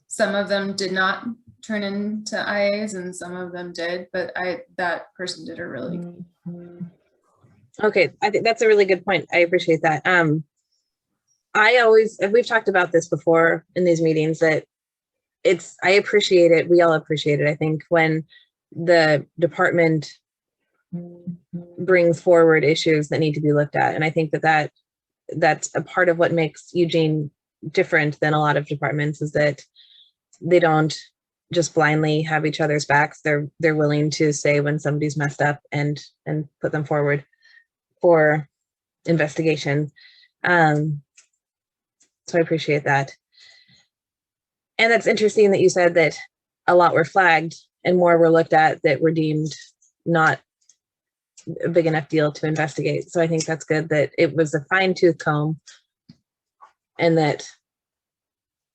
some of them did not turn into IAs and some of them did, but that person did a really good. Okay, I think that's a really good point. I appreciate that. We've talked about this before in these meetings, that I appreciate it. We all appreciate it. I think when the department brings forward issues that need to be looked at. And I think that's a part of what makes Eugene different than a lot of departments, is that they don't just blindly have each other's backs. They're willing to say when somebody's messed up and put them forward for investigation. So I appreciate that. And that's interesting that you said that a lot were flagged and more were looked at that were deemed not a big enough deal to investigate. So I think that's good that it was a fine-tooth comb and that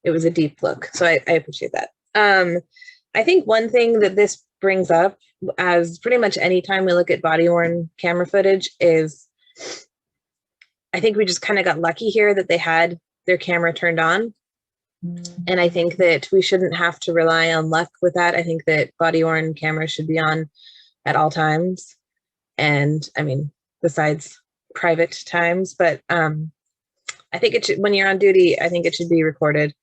it was a deep look. So I appreciate that. I think one thing that this brings up, as pretty much any time we look at body-worn camera footage, is I think we just kind of got lucky here that they had their camera turned on. And I think that we shouldn't have to rely on luck with that. I think that body-worn cameras should be on at all times. And I mean, besides private times, but I think it should, when you're on duty, I think it should be recorded.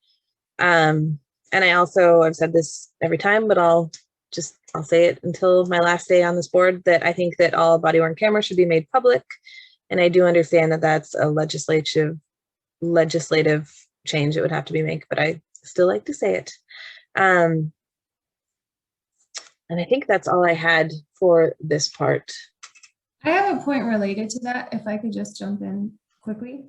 And I've said this every time, but I'll say it until my last day on this board, that I think that all body-worn cameras should be made public. And I do understand that that's a legislative change that would have to be made, but I still like to say it. And I think that's all I had for this part. I have a point related to that, if I could just jump in quickly.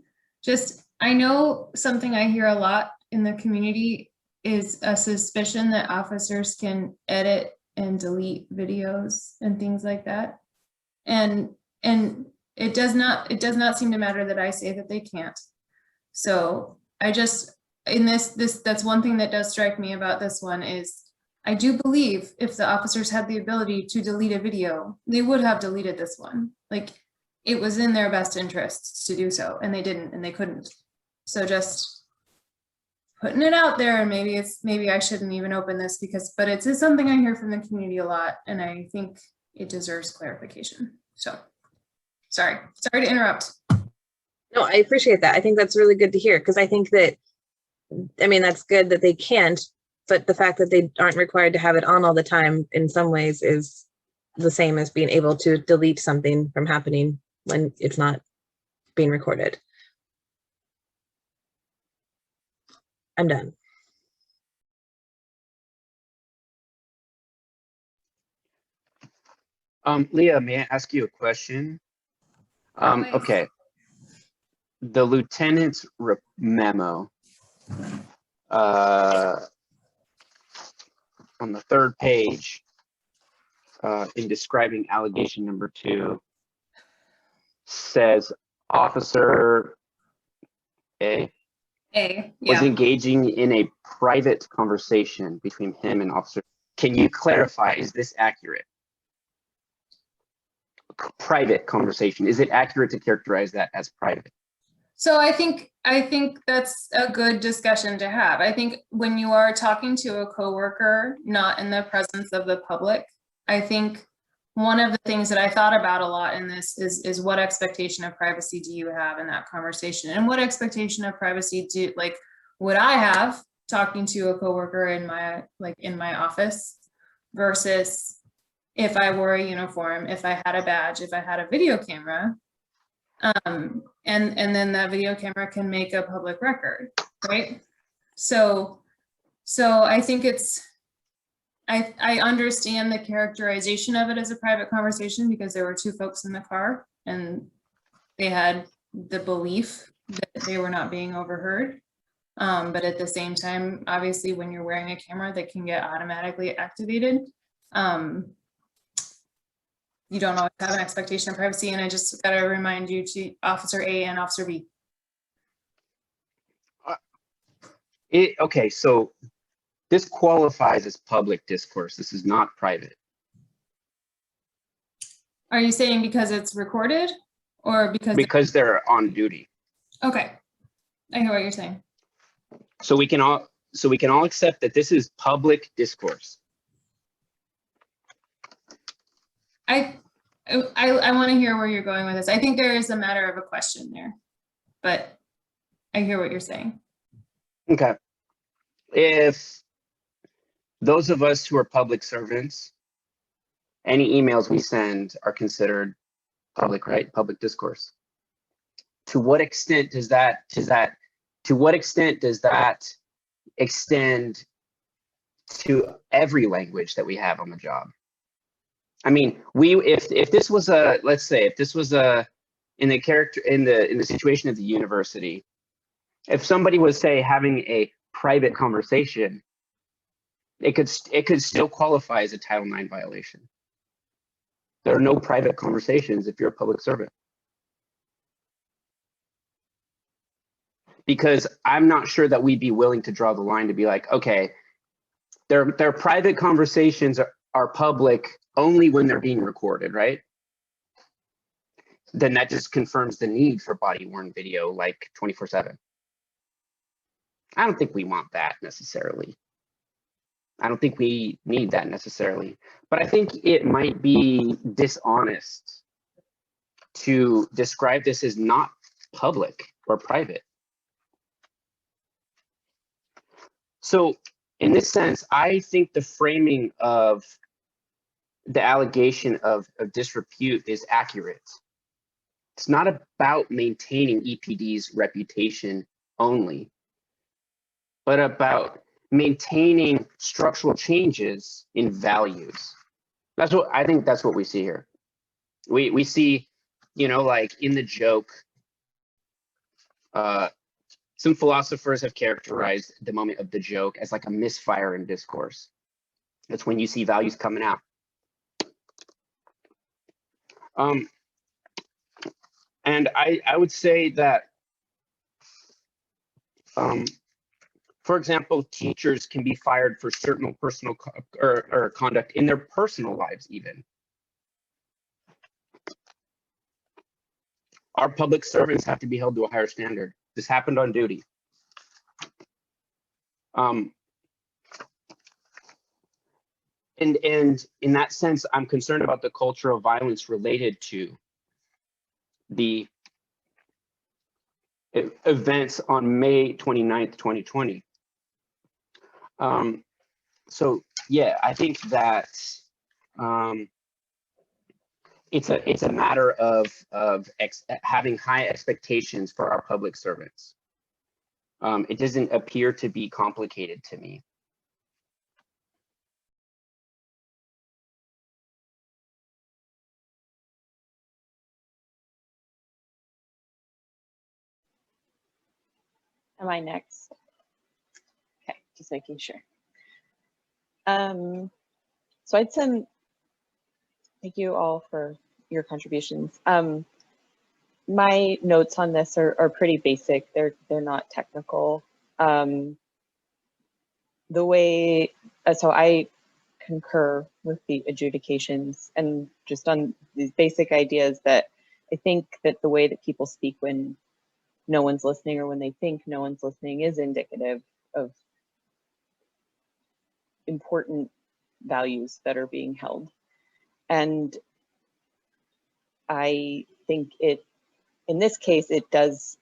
I know something I hear a lot in the community is a suspicion that officers can edit and delete videos and things like that. And it does not seem to matter that I say that they can't. So that's one thing that does strike me about this one is I do believe if the officers had the ability to delete a video, they would have deleted this one. Like, it was in their best interests to do so, and they didn't, and they couldn't. So just putting it out there, and maybe I shouldn't even open this but it's something I hear from the community a lot, and I think it deserves clarification. So sorry to interrupt. No, I appreciate that. I think that's really good to hear, because I think that, I mean, that's good that they can't, but the fact that they aren't required to have it on all the time in some ways is the same as being able to delete something from happening when it's not being recorded. I'm done. Leah, may I ask you a question? Always. Okay. The lieutenant's memo on the third page in describing allegation number 2 says Officer A A, was yeah. engaging in a private conversation between him and Officer. Can you clarify, is this accurate? Private conversation, is it accurate to characterize that as private? So I think that's a good discussion to have. I think when you are talking to a coworker, not in the presence of the public, I think one of the things that I thought about a lot in this is what expectation of privacy do you have in that conversation? And what expectation of privacy would I have talking to a coworker in my office versus if I wore a uniform, if I had a badge, if I had a video camera, and then that video camera can make a public record, right? So I think I understand the characterization of it as a private conversation because there were 2 folks in the car and they had the belief that they were not being overheard. But at the same time, obviously, when you're wearing a camera that can get automatically activated, you don't always have an expectation of privacy. And I just got to remind you to Officer A and Officer B. Okay, so this qualifies as public discourse. This is not private. Are you saying because it's recorded or because? Because they're on duty. Okay, I hear what you're saying. So we can all accept that this is public discourse. I want to hear where you're going with this. I think there is a matter of a question there, but I hear what you're saying. Okay. If those of us who are public servants, any emails we send are considered public, right? Public discourse. To what extent does that extend to every language that we have on the job? I mean, if this was a, let's say, if this was a, in the situation of the university, if somebody was, say, having a private conversation, it could still qualify as a Title IX violation. There are no private conversations if you're a public servant. Because I'm not sure that we'd be willing to draw the line to be like, okay, their private conversations are public only when they're being recorded, right? Then that just confirms the need for body-worn video like 24/7. I don't think we want that necessarily. I don't think we need that necessarily, but I think it might be dishonest to describe this as not public or private. So in this sense, I think the framing of the allegation of disrepute is accurate. It's not about maintaining EPD's reputation only, but about maintaining structural changes in values. That's what I think. That's what we see here. We see, you know, like in the joke, some philosophers have characterized the moment of the joke as like a misfire in discourse. That's when you see values coming out. And I would say that, for example, teachers can be fired for certain personal or conduct in their personal lives even. Our public servants have to be held to a higher standard. This happened on duty. And in that sense, I'm concerned about the culture of violence related to the events on May 29th, 2020. So yeah, I think that it's a matter of having high expectations for our public servants. It doesn't appear to be complicated to me. Am I next? Okay, just making sure. So I'd send, thank you all for your contributions. My notes on this are pretty basic. They're not technical. The way, so I concur with the adjudications and just on these basic ideas that I think that the way that people speak when no one's listening or when they think no one's listening is indicative of important values that are being held. And I think it, in this case, it does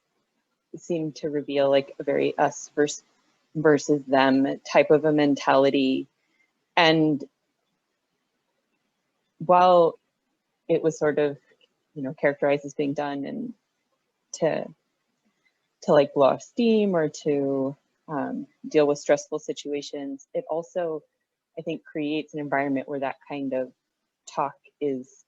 seem to reveal like a very us versus them type of a mentality. And while it was sort of, you know, characterized as being done and to like blow off steam or to deal with stressful situations, it also, I think, creates an environment where that kind of talk is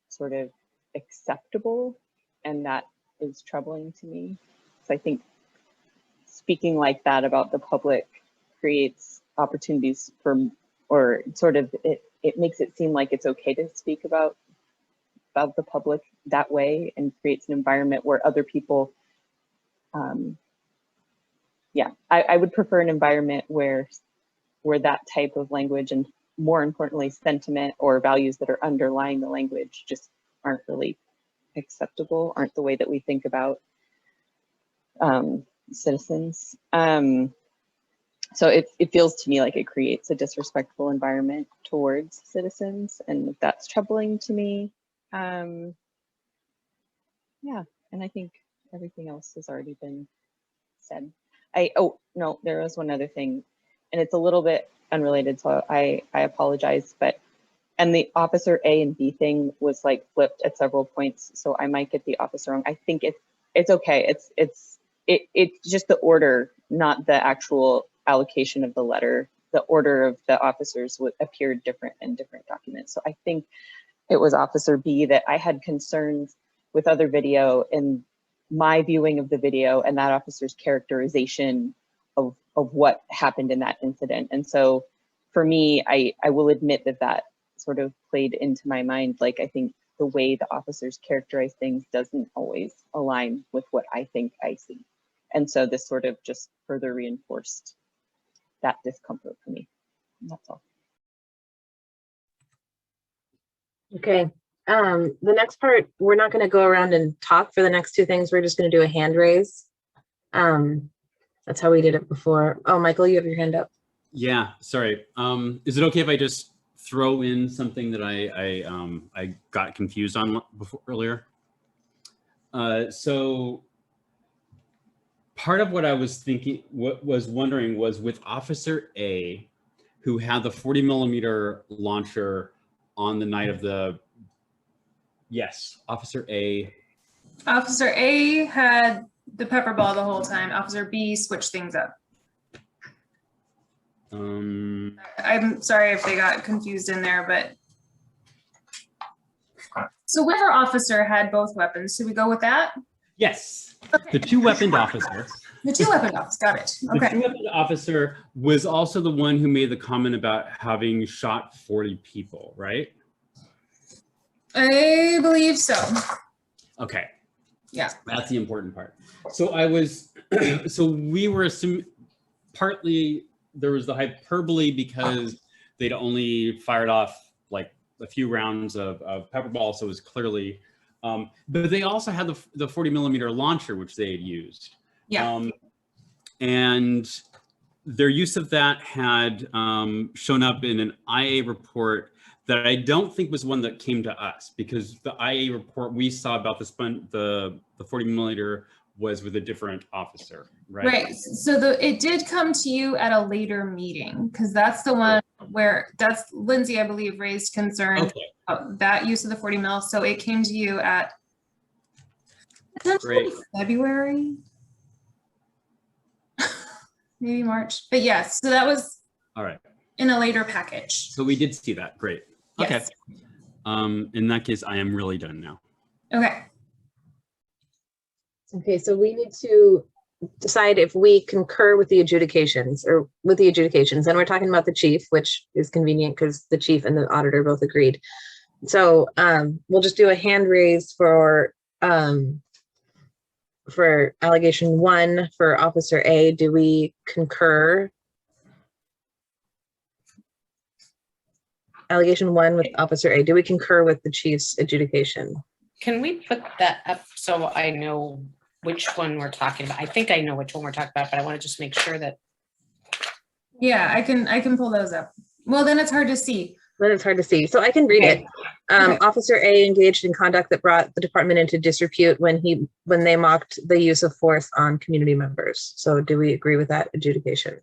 sort of acceptable, and that is troubling to me. So I think speaking like that about the public creates opportunities for, or sort of it makes it seem like it's okay to speak about the public that way, and creates an environment where other people, yeah, I would prefer an environment where that type of language, and more importantly, sentiment or values that are underlying the language, just aren't really acceptable, aren't the way that we think about citizens. So it feels to me like it creates a disrespectful environment towards citizens, and that's troubling to me. Yeah, and I think everything else has already been said. Oh no, there was one other thing, and it's a little bit unrelated, so I apologize, but, and the officer A and B thing was like flipped at several points, so I might get the officer wrong. I think it's okay. It's just the order, not the actual allocation of the letter. The order of the officers would appear different in different documents. So I think it was Officer B that I had concerns with other video and my viewing of the video and that officer's characterization of what happened in that incident. And so for me, I will admit that sort of played into my mind. Like, I think the way the officers characterize things doesn't always align with what I think I see. And so this sort of just further reinforced that discomfort for me. And that's all. Okay. The next part, we're not going to go around and talk for the next two things. We're just going to do a hand raise. That's how we did it before. Oh, Michael, you have your hand up. Yeah, sorry. Is it okay if I just throw in something that I got confused on before earlier? So part of what I was thinking, what was wondering was with Officer A, who had the 40mm launcher on the night of the, yes, Officer A. Officer A had the pepper ball the whole time. Officer B switched things up. I'm sorry if they got confused in there, but. So whichever officer had both weapons, should we go with that? Yes, Okay. the two-weaponed officer. The two-weapon officer, got it. The Okay. two-weaponed officer was also the one who made the comment about having shot 40 people, right? I believe so. Okay. Yeah. That's the important part. So I was, so we were assuming partly there was the hyperbole because they'd only fired off like a few rounds of pepper ball, so it was clearly, but they also had the 40mm launcher, which they had used. Yeah. And their use of that had shown up in an IA report that I don't think was one that came to us, because the IA report we saw about the 40mm was with a different officer, right? Right. So it did come to you at a later meeting, because that's the one where Lindsay, I believe, raised concerns about that use of the 40mm. So it came to you at essentially February. maybe March. But yes, so that was All right. in a later package. So we did see that. Great. Okay. Yes. In that case, I am really done now. Okay. Okay, so we need to decide if we concur with the adjudications or with the adjudications. And we're talking about the chief, which is convenient because the chief and the auditor both agreed. So we'll just do a hand raise for allegation 1 for Officer A. Do we concur? Allegation 1 with Officer A. Do we concur with the chief's adjudication? Can we put that up so I know which one we're talking about? I think I know which one we're talking about, but I want to just make sure that. Yeah, I can pull those up. Well, then it's hard to see. Then it's hard to see. So I can read it. Okay. Officer A engaged in conduct that brought the department into disrepute when they mocked the use of force on community members. So do we agree with that adjudication?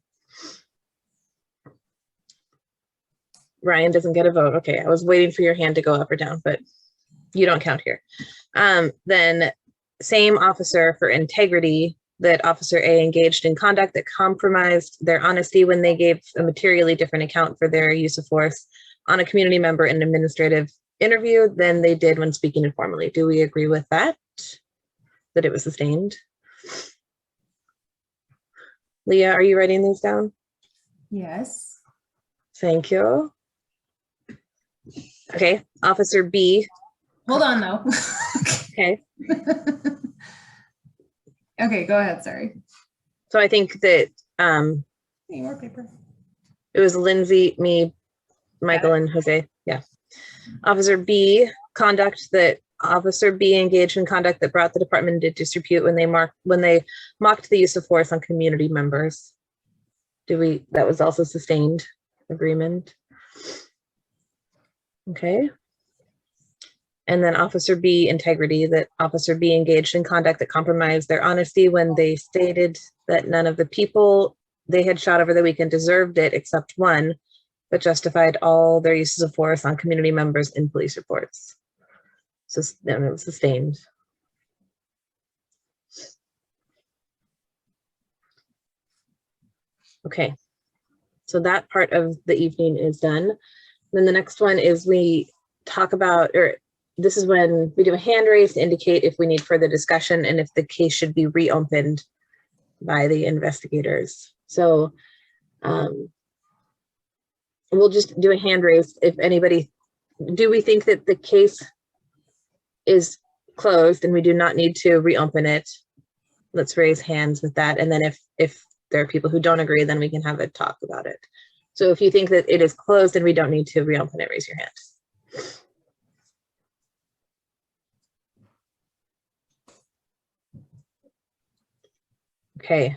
Ryan doesn't get a vote. Okay, I was waiting for your hand to go up or down, but you don't count here. Then same officer for integrity, that Officer A engaged in conduct that compromised their honesty when they gave a materially different account for their use of force on a community member in an administrative interview than they did when speaking informally. Do we agree with that? That it was sustained? Leah, are you writing these down? Yes. Thank you. Okay, Officer B. Hold on though. Okay. Okay, go ahead. Sorry. So I think that Need more paper. it was Lindsay, me, Michael, and Jose. Yeah. Officer B, Officer B engaged in conduct that brought the department into disrepute when they mocked the use of force on community members. That was also sustained agreement. Okay. And then Officer B, integrity, that Officer B engaged in conduct that compromised their honesty when they stated that none of the people they had shot over the weekend deserved it except one, but justified all their uses of force on community members in police reports. So then it was sustained. Okay, so that part of the evening is done. Then the next one is we talk about, or this is when we do a hand raise to indicate if we need further discussion and if the case should be reopened by the investigators. So we'll just do a hand raise if anybody, do we think that the case is closed and we do not need to reopen it? Let's raise hands with that. And then if there are people who don't agree, then we can have a talk about it. So if you think that it is closed and we don't need to reopen it, raise your hand. Okay.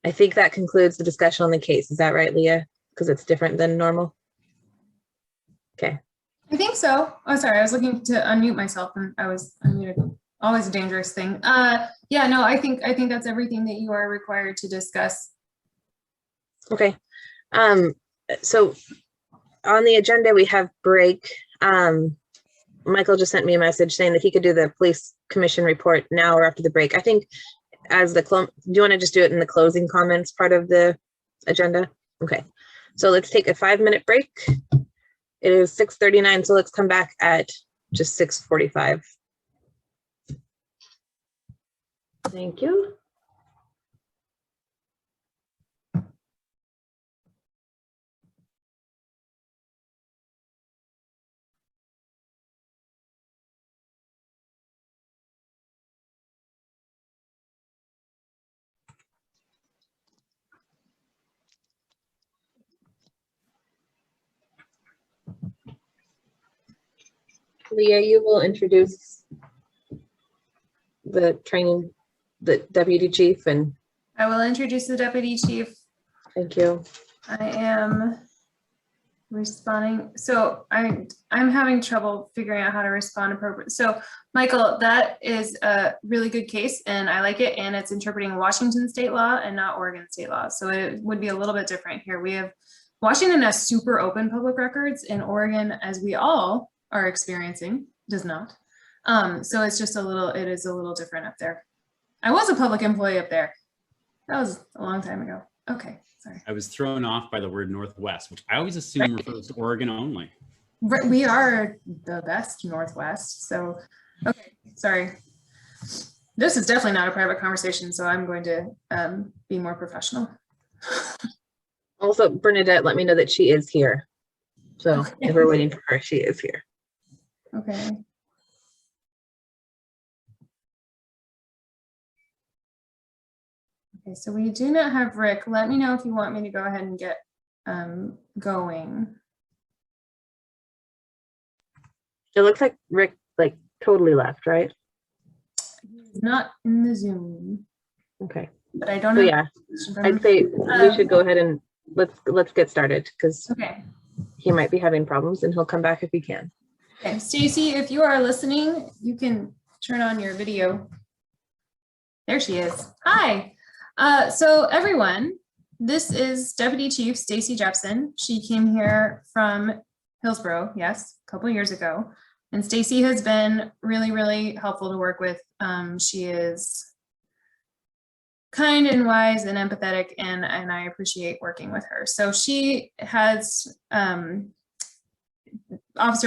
I think that concludes the discussion on the case. Is that right, Leah? Because it's different than normal. Okay. I think so. Oh, sorry. I was looking to unmute myself and I was unmuted. Always a dangerous thing. Yeah, no, I think that's everything that you are required to discuss. Okay. So on the agenda, we have break. Michael just sent me a message saying that he could do the police commission report now or after the break. I think as do you want to just do it in the closing comments part of the agenda? Okay. So let's take a 5-minute break. It is 6:39, so let's come back at just 6:45. Thank you. Leah, you will introduce the training, the deputy chief, and I will introduce the deputy chief. thank you. I am responding. So I'm having trouble figuring out how to respond appropriately. So Michael, that is a really good case and I like it. And it's interpreting Washington state law and not Oregon state law. So it would be a little bit different here. We have Washington has super open public records, and Oregon, as we all are experiencing, does not. So it's just it is a little different up there. I was a public employee up there. That was a long time ago. Okay, sorry. I was thrown off by the word Northwest, which I always assume refers to Oregon only. We are the best Northwest. So, okay, sorry. This is definitely not a private conversation, so I'm going to be more professional. Also, Bernadette, let me know that she is here. So Okay. if we're waiting for her, she is here. Okay. Okay, so we do not have Rick. Let me know if you want me to go ahead and get going. It looks like Rick like totally left, right? He's not in the Zoom, Okay. but I don't So know. yeah, I'd say we should go ahead and let's get started because Okay. he might be having problems and he'll come back if he can. Okay, Stacy, if you are listening, you can turn on your video. There she is. Hi. So everyone, this is Deputy Chief Stacy Jepson. She came here from Hillsborough, yes, a couple years ago. And Stacy has been really, really helpful to work with. She is kind and wise and empathetic, and I appreciate working with her. So she has, officer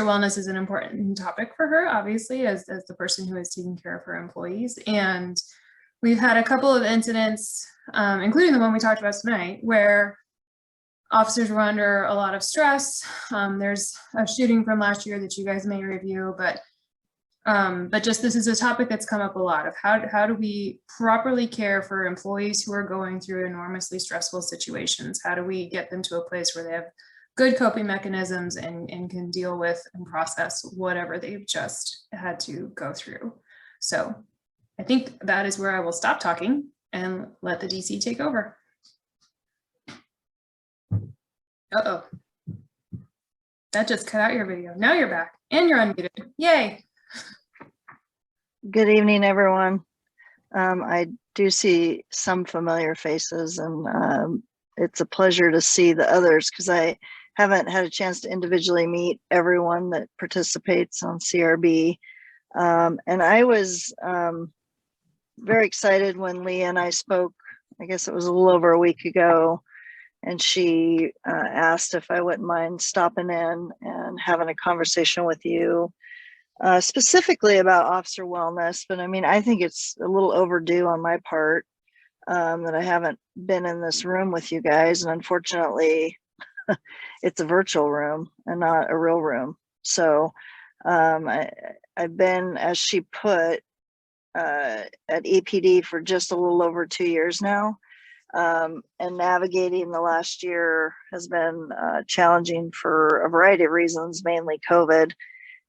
wellness is an important topic for her, obviously, as the person who is taking care of her employees. And we've had a couple of incidents, including the one we talked about tonight, where officers were under a lot of stress. There's a shooting from last year that you guys may review, but just this is a topic that's come up a lot of how do we properly care for employees who are going through enormously stressful situations? How do we get them to a place where they have good coping mechanisms and can deal with and process whatever they've just had to go through? So I think that is where I will stop talking and let the DC take over. Uh-oh. That just cut out your video. Now you're back and you're unmuted. Yay. Good evening, everyone. I do see some familiar faces, and it's a pleasure to see the others because I haven't had a chance to individually meet everyone that participates on CRB. And I was very excited when Leah and I spoke, I guess it was a little over a week ago, and she asked if I wouldn't mind stopping in and having a conversation with you. Specifically about officer wellness, but I mean, I think it's a little overdue on my part that I haven't been in this room with you guys, and unfortunately, it's a virtual room and not a real room. So I've been, as she put, at EPD for just a little over 2 years now, and navigating the last year has been challenging for a variety of reasons, mainly COVID.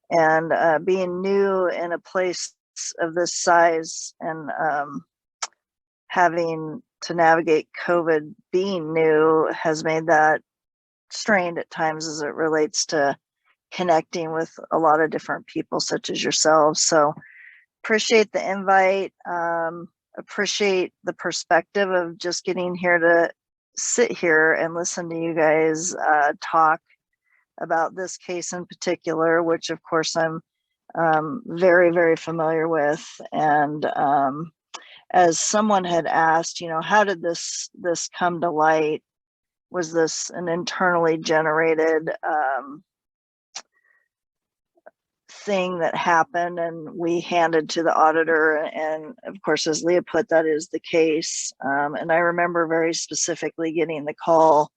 And being new in a place of this size and having to navigate COVID being new has made that strained at times as it relates to connecting with a lot of different people such as yourselves. So appreciate the invite, appreciate the perspective of just getting here to sit here and listen to you guys talk about this case in particular, which of course I'm very, very familiar with. And as someone had asked, you know, how did this come to light? Was this an internally generated thing that happened and we handed to the auditor? And of course, as Leah put, that is the case. And I remember very specifically getting the call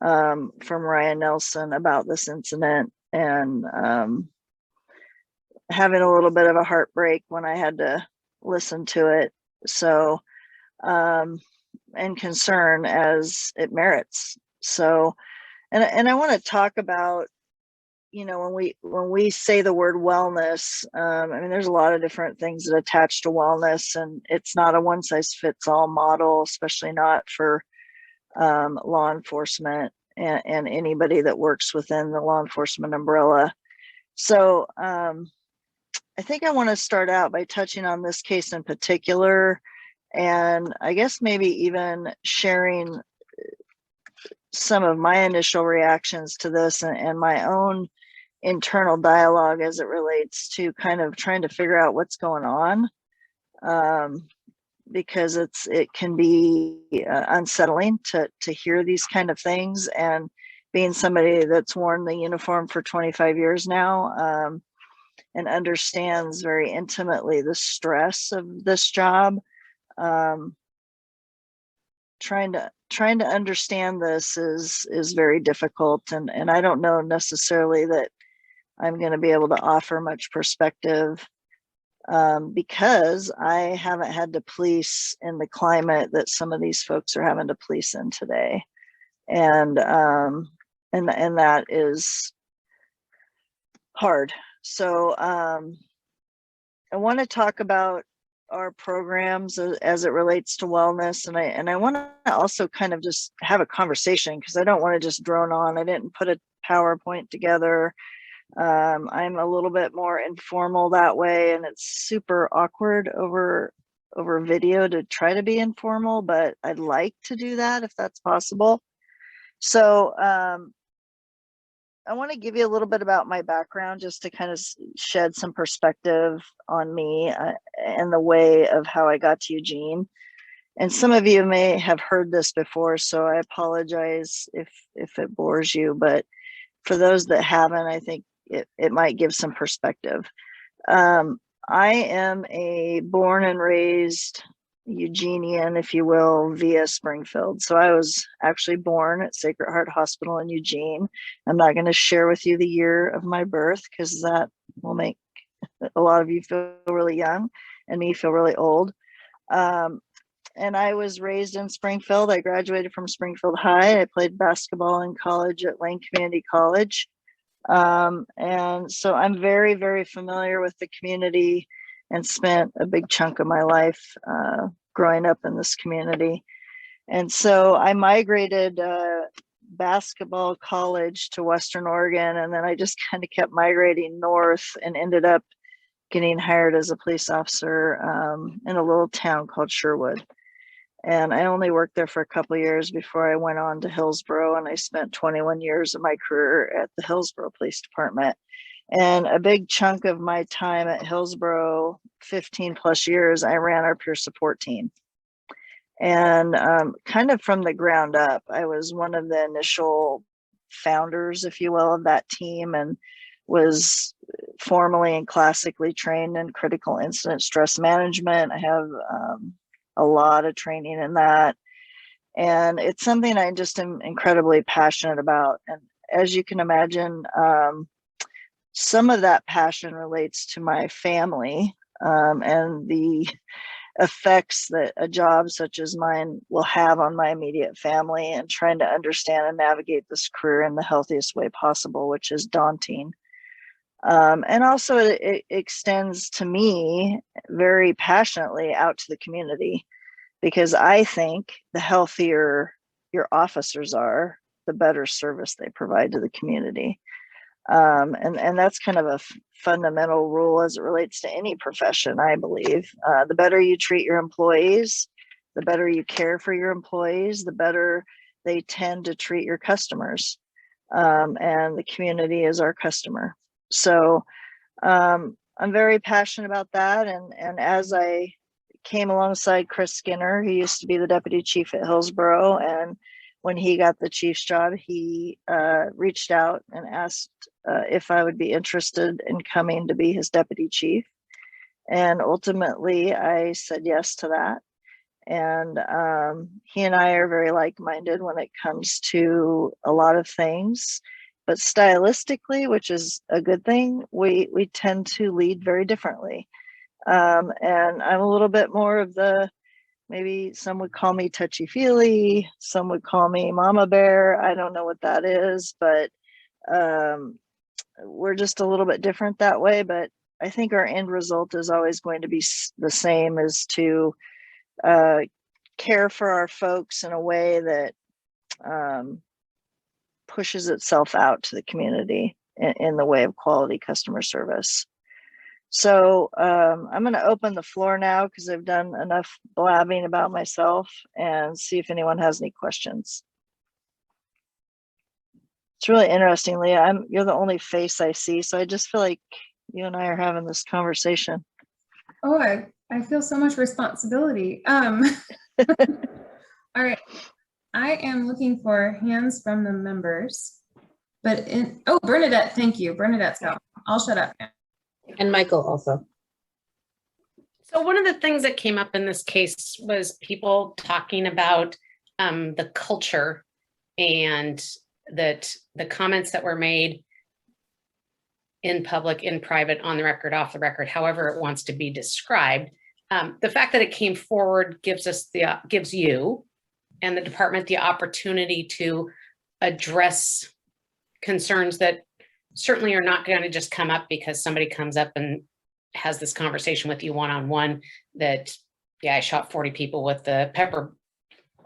from Ryan Nelson about this incident and having a little bit of a heartbreak when I had to listen to it. So, and concern as it merits. So, and I want to talk about, you know, when we say the word wellness, I mean, there's a lot of different things that attach to wellness, and it's not a one size fits all model, especially not for law enforcement and anybody that works within the law enforcement umbrella. So I think I want to start out by touching on this case in particular, and I guess maybe even sharing some of my initial reactions to this and my own internal dialogue as it relates to kind of trying to figure out what's going on. because it can be unsettling to hear these kind of things. And being somebody that's worn the uniform for 25 years now, and understands very intimately the stress of this job, trying to understand this is very difficult, and I don't know necessarily that I'm going to be able to offer much perspective, because I haven't had to police in the climate that some of these folks are having to police in today, and that is hard. So I want to talk about our programs as it relates to wellness, and I want to also kind of just have a conversation, because I don't want to just drone on. I didn't put a PowerPoint together. I'm a little bit more informal that way, and it's super awkward over video to try to be informal, but I'd like to do that if that's possible. So I want to give you a little bit about my background, just to kind of shed some perspective on me and the way of how I got to Eugene. And some of you may have heard this before, so I apologize if it bores you, but for those that haven't, I think it might give some perspective. I am a born and raised Eugenian, if you will, via Springfield. So I was actually born at Sacred Heart Hospital in Eugene. I'm not going to share with you the year of my birth, because that will make a lot of you feel really young and me feel really old. And I was raised in Springfield. I graduated from Springfield High. I played basketball in college at Lane Community College. And so I'm very, very familiar with the community, and spent a big chunk of my life growing up in this community. And so I migrated basketball college to Western Oregon, and then I just kind of kept migrating north and ended up getting hired as a police officer in a little town called Sherwood. And I only worked there for a couple of years before I went on to Hillsborough, and I spent 21 years of my career at the Hillsborough Police Department. And a big chunk of my time at Hillsborough, 15 plus years, I ran our peer support team. And kind of from the ground up, I was one of the initial founders, if you will, of that team, and was formally and classically trained in critical incident stress management. I have a lot of training in that. And it's something I just am incredibly passionate about. And as you can imagine, some of that passion relates to my family and the effects that a job such as mine will have on my immediate family, and trying to understand and navigate this career in the healthiest way possible, which is daunting. And also it extends to me very passionately out to the community, because I think the healthier your officers are, the better service they provide to the community. And that's kind of a fundamental rule as it relates to any profession, I believe. The better you treat your employees, the better you care for your employees, the better they tend to treat your customers. And the community is our customer. So I'm very passionate about that. And as I came alongside Chris Skinner, who used to be the deputy chief at Hillsborough, and when he got the chief's job, he reached out and asked if I would be interested in coming to be his deputy chief. And ultimately, I said yes to that. And he and I are very like-minded when it comes to a lot of things. But stylistically, which is a good thing, we tend to lead very differently. And I'm a little bit more of the, maybe some would call me touchy-feely, some would call me mama bear. I don't know what that is, but we're just a little bit different that way. But I think our end result is always going to be the same, is to care for our folks in a way that pushes itself out to the community in the way of quality customer service. So I'm going to open the floor now, because I've done enough blabbing about myself, and see if anyone has any questions. It's really interesting, Leah. You're the only face I see, so I just feel like you and I are having this conversation. Oh, I I feel so much responsibility. All right. I am looking for hands from the members, but oh, Bernadette, thank you. Bernadette's got, I'll shut up now. And Michael also. So one of the things that came up in this case was people talking about the culture and that the comments that were made in public, in private, on the record, off the record, however it wants to be described. The fact that it came forward gives you and the department the opportunity to address concerns that certainly are not going to just come up because somebody comes up and has this conversation with you one-on-one that, yeah, I shot 40 people with the pepper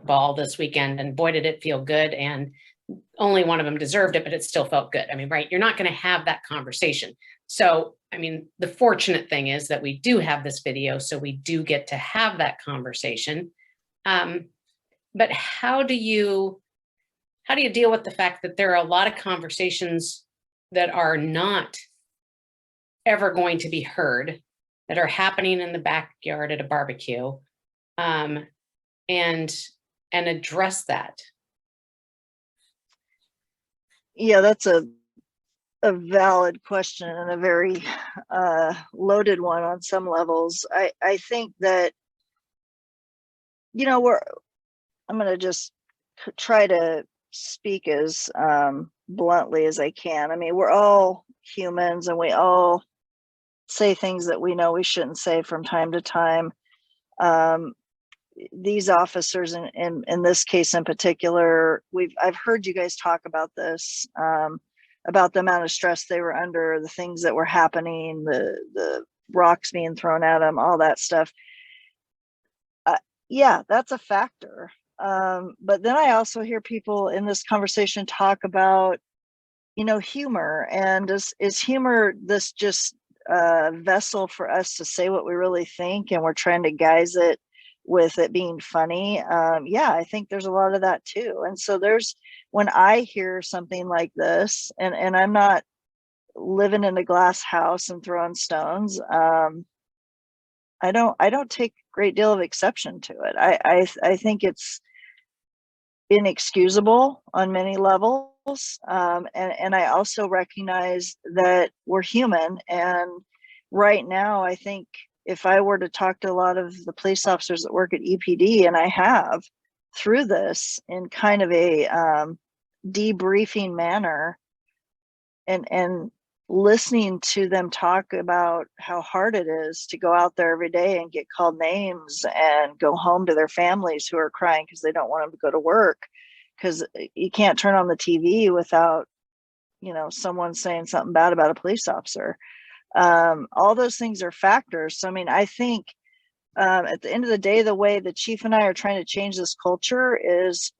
ball this weekend and boy, did it feel good. And only one of them deserved it, but it still felt good. I mean, right, you're not going to have that conversation. So, I mean, the fortunate thing is that we do have this video, so we do get to have that conversation. But how do you deal with the fact that there are a lot of conversations that are not ever going to be heard, that are happening in the backyard at a barbecue, and address that? Yeah, that's a valid question and a very loaded one on some levels. I think that, you know, I'm going to just try to speak as bluntly as I can. I mean, we're all humans and we all say things that we know we shouldn't say from time to time. These officers in this case in particular, I've heard you guys talk about this, about the amount of stress they were under, the things that were happening, the rocks being thrown at them, all that stuff. Yeah, that's a factor. But then I also hear people in this conversation talk about, you know, humor, and is humor this just a vessel for us to say what we really think and we're trying to guise it with it being funny? Yeah, I think there's a lot of that too. And so when I hear something like this, and I'm not living in a glass house and throwing stones, I don't take a great deal of exception to it. I think it's inexcusable on many levels. And I also recognize that we're human. And right now, I think if I were to talk to a lot of the police officers that work at EPD, and I have through this in kind of a debriefing manner, and listening to them talk about how hard it is to go out there every day and get called names and go home to their families who are crying because they don't want them to go to work, because you can't turn on the TV without, you know, someone saying something bad about a police officer. All those things are factors. So, I mean, I think at the end of the day, the way the chief and I are trying to change this culture is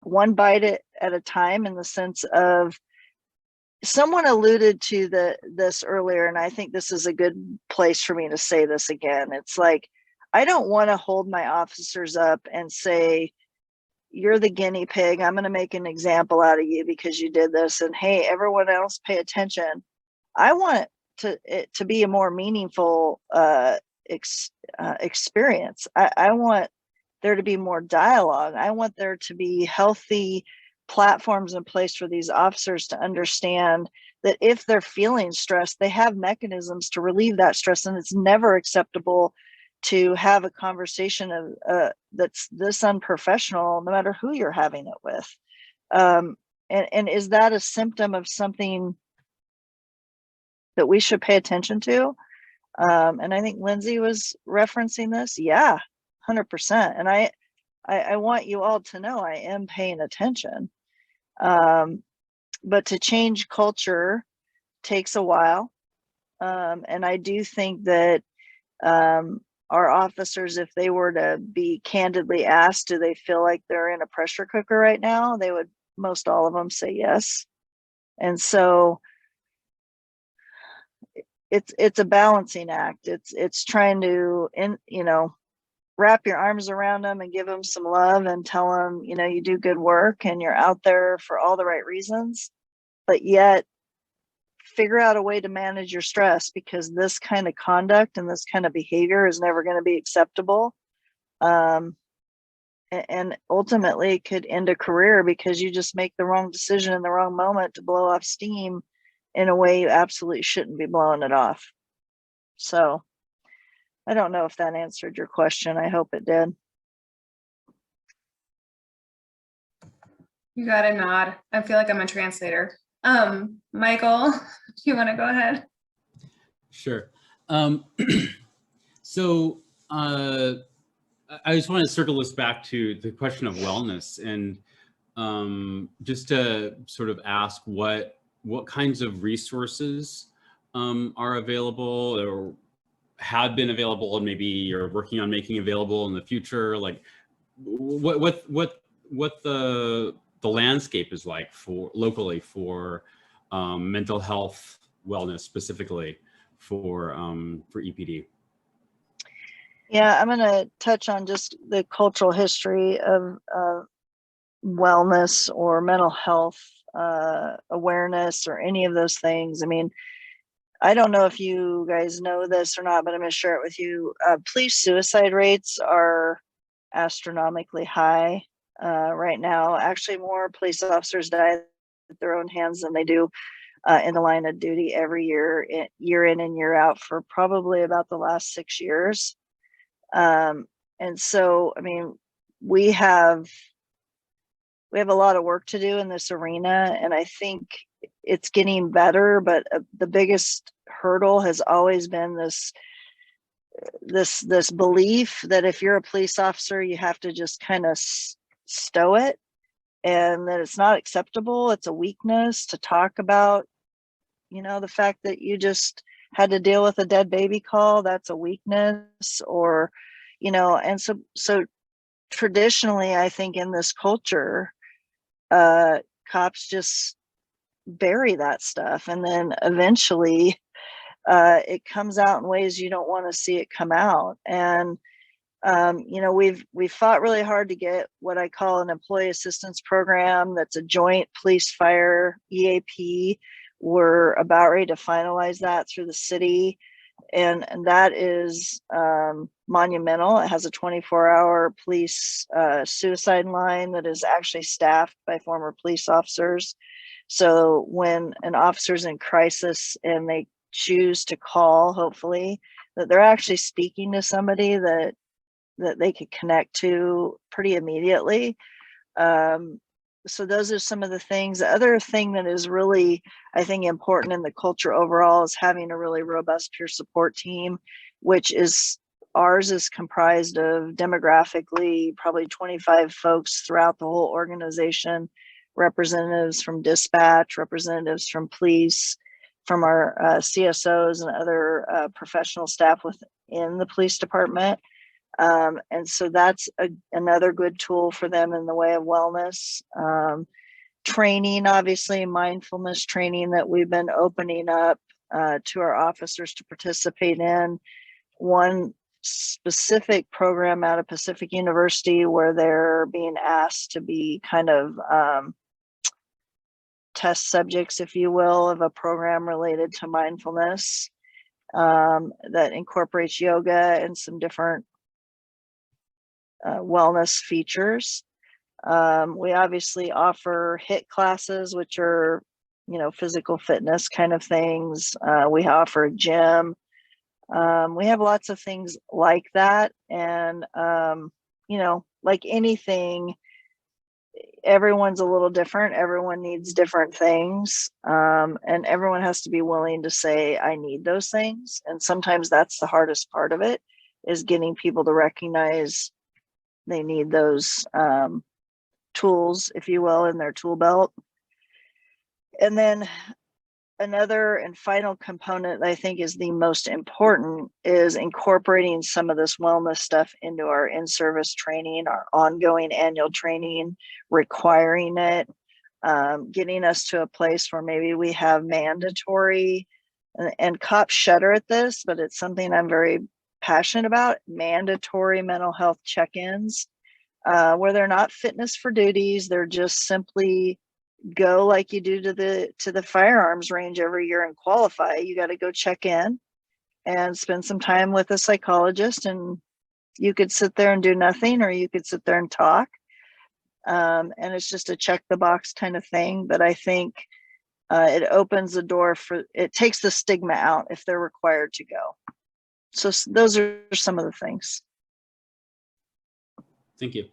one bite at a time, in the sense of, someone alluded to this earlier, and I think this is a good place for me to say this again. It's like, I don't want to hold my officers up and say, you're the guinea pig, I'm going to make an example out of you because you did this, and hey, everyone else pay attention. I want it to be a more meaningful experience. I want there to be more dialogue. I want there to be healthy platforms in place for these officers to understand that if they're feeling stressed, they have mechanisms to relieve that stress, and it's never acceptable to have a conversation of that's this unprofessional, no matter who you're having it with. And is that a symptom of something that we should pay attention to? And I think Lindsay was referencing this. Yeah, 100%. And I want you all to know I am paying attention. But to change culture takes a while. And I do think that our officers, if they were to be candidly asked, do they feel like they're in a pressure cooker right now? They would, most all of them, say yes. And so it's a balancing act. It's trying to, wrap your arms around them and give them some love and tell them, you do good work and you're out there for all the right reasons. But yet, figure out a way to manage your stress, because this kind of conduct and this kind of behavior is never going to be acceptable. And ultimately could end a career because you just make the wrong decision in the wrong moment to blow off steam in a way you absolutely shouldn't be blowing it off. So I don't know if that answered your question. I hope it did. You got a nod. I feel like I'm a translator. Michael, do you want to go ahead? Sure. So I just want to circle this back to the question of wellness, and just to sort of ask what kinds of resources are available or have been available, and maybe you're working on making available in the future. Like what the landscape is like for locally for mental health wellness, specifically for EPD. Yeah, I'm going to touch on just the cultural history of wellness or mental health awareness or any of those things. I mean, I don't know if you guys know this or not, but I'm going to share it with you. Police suicide rates are astronomically high right now. Actually, more police officers die with their own hands than they do in the line of duty every year, year in and year out, for probably about the last 6 years. And so, I mean, we have a lot of work to do in this arena, and I think it's getting better, but the biggest hurdle has always been this belief that if you're a police officer, you have to just kind of stow it, and that it's not acceptable. It's a weakness to talk about, you know, the fact that you just had to deal with a dead baby call. That's a weakness, or, you know, and so traditionally, I think in this culture, cops just bury that stuff, and then eventually it comes out in ways you don't want to see it come out. And you know, we've fought really hard to get what I call an employee assistance program that's a joint police fire EAP. We're about ready to finalize that through the city, and that is monumental. It has a 24-hour police suicide line that is actually staffed by former police officers. So when an officer's in crisis and they choose to call, hopefully, that they're actually speaking to somebody that they could connect to pretty immediately. So those are some of the things. The other thing that is really, I think, important in the culture overall is having a really robust peer support team, which is, ours is comprised of demographically probably 25 folks throughout the whole organization, representatives from dispatch, representatives from police, from our CSOs and other professional staff within the police department. And so that's another good tool for them in the way of wellness. Training, obviously, mindfulness training that we've been opening up to our officers to participate in. One specific program out of Pacific University where they're being asked to be kind of test subjects, if you will, of a program related to mindfulness that incorporates yoga and some different wellness features. We obviously offer HIIT classes, which are, you know, physical fitness kind of things. We offer a gym. We have lots of things like that. And, you know, like anything, everyone's a little different. Everyone needs different things. And everyone has to be willing to say, I need those things. And sometimes that's the hardest part of it, is getting people to recognize they need those tools, if you will, in their tool belt. And then another and final component that I think is the most important is incorporating some of this wellness stuff into our in-service training, our ongoing annual training, requiring it, getting us to a place where maybe we have mandatory, and cops shudder at this, but it's something I'm very passionate about, mandatory mental health check-ins, where they're not fitness for duties. They're just simply go like you do to the firearms range every year and qualify. You got to go check in and spend some time with a psychologist, and you could sit there and do nothing, or you could sit there and talk. And it's just a check the box kind of thing. But I think it opens the door it takes the stigma out if they're required to go. So those are some of the things. Thank you.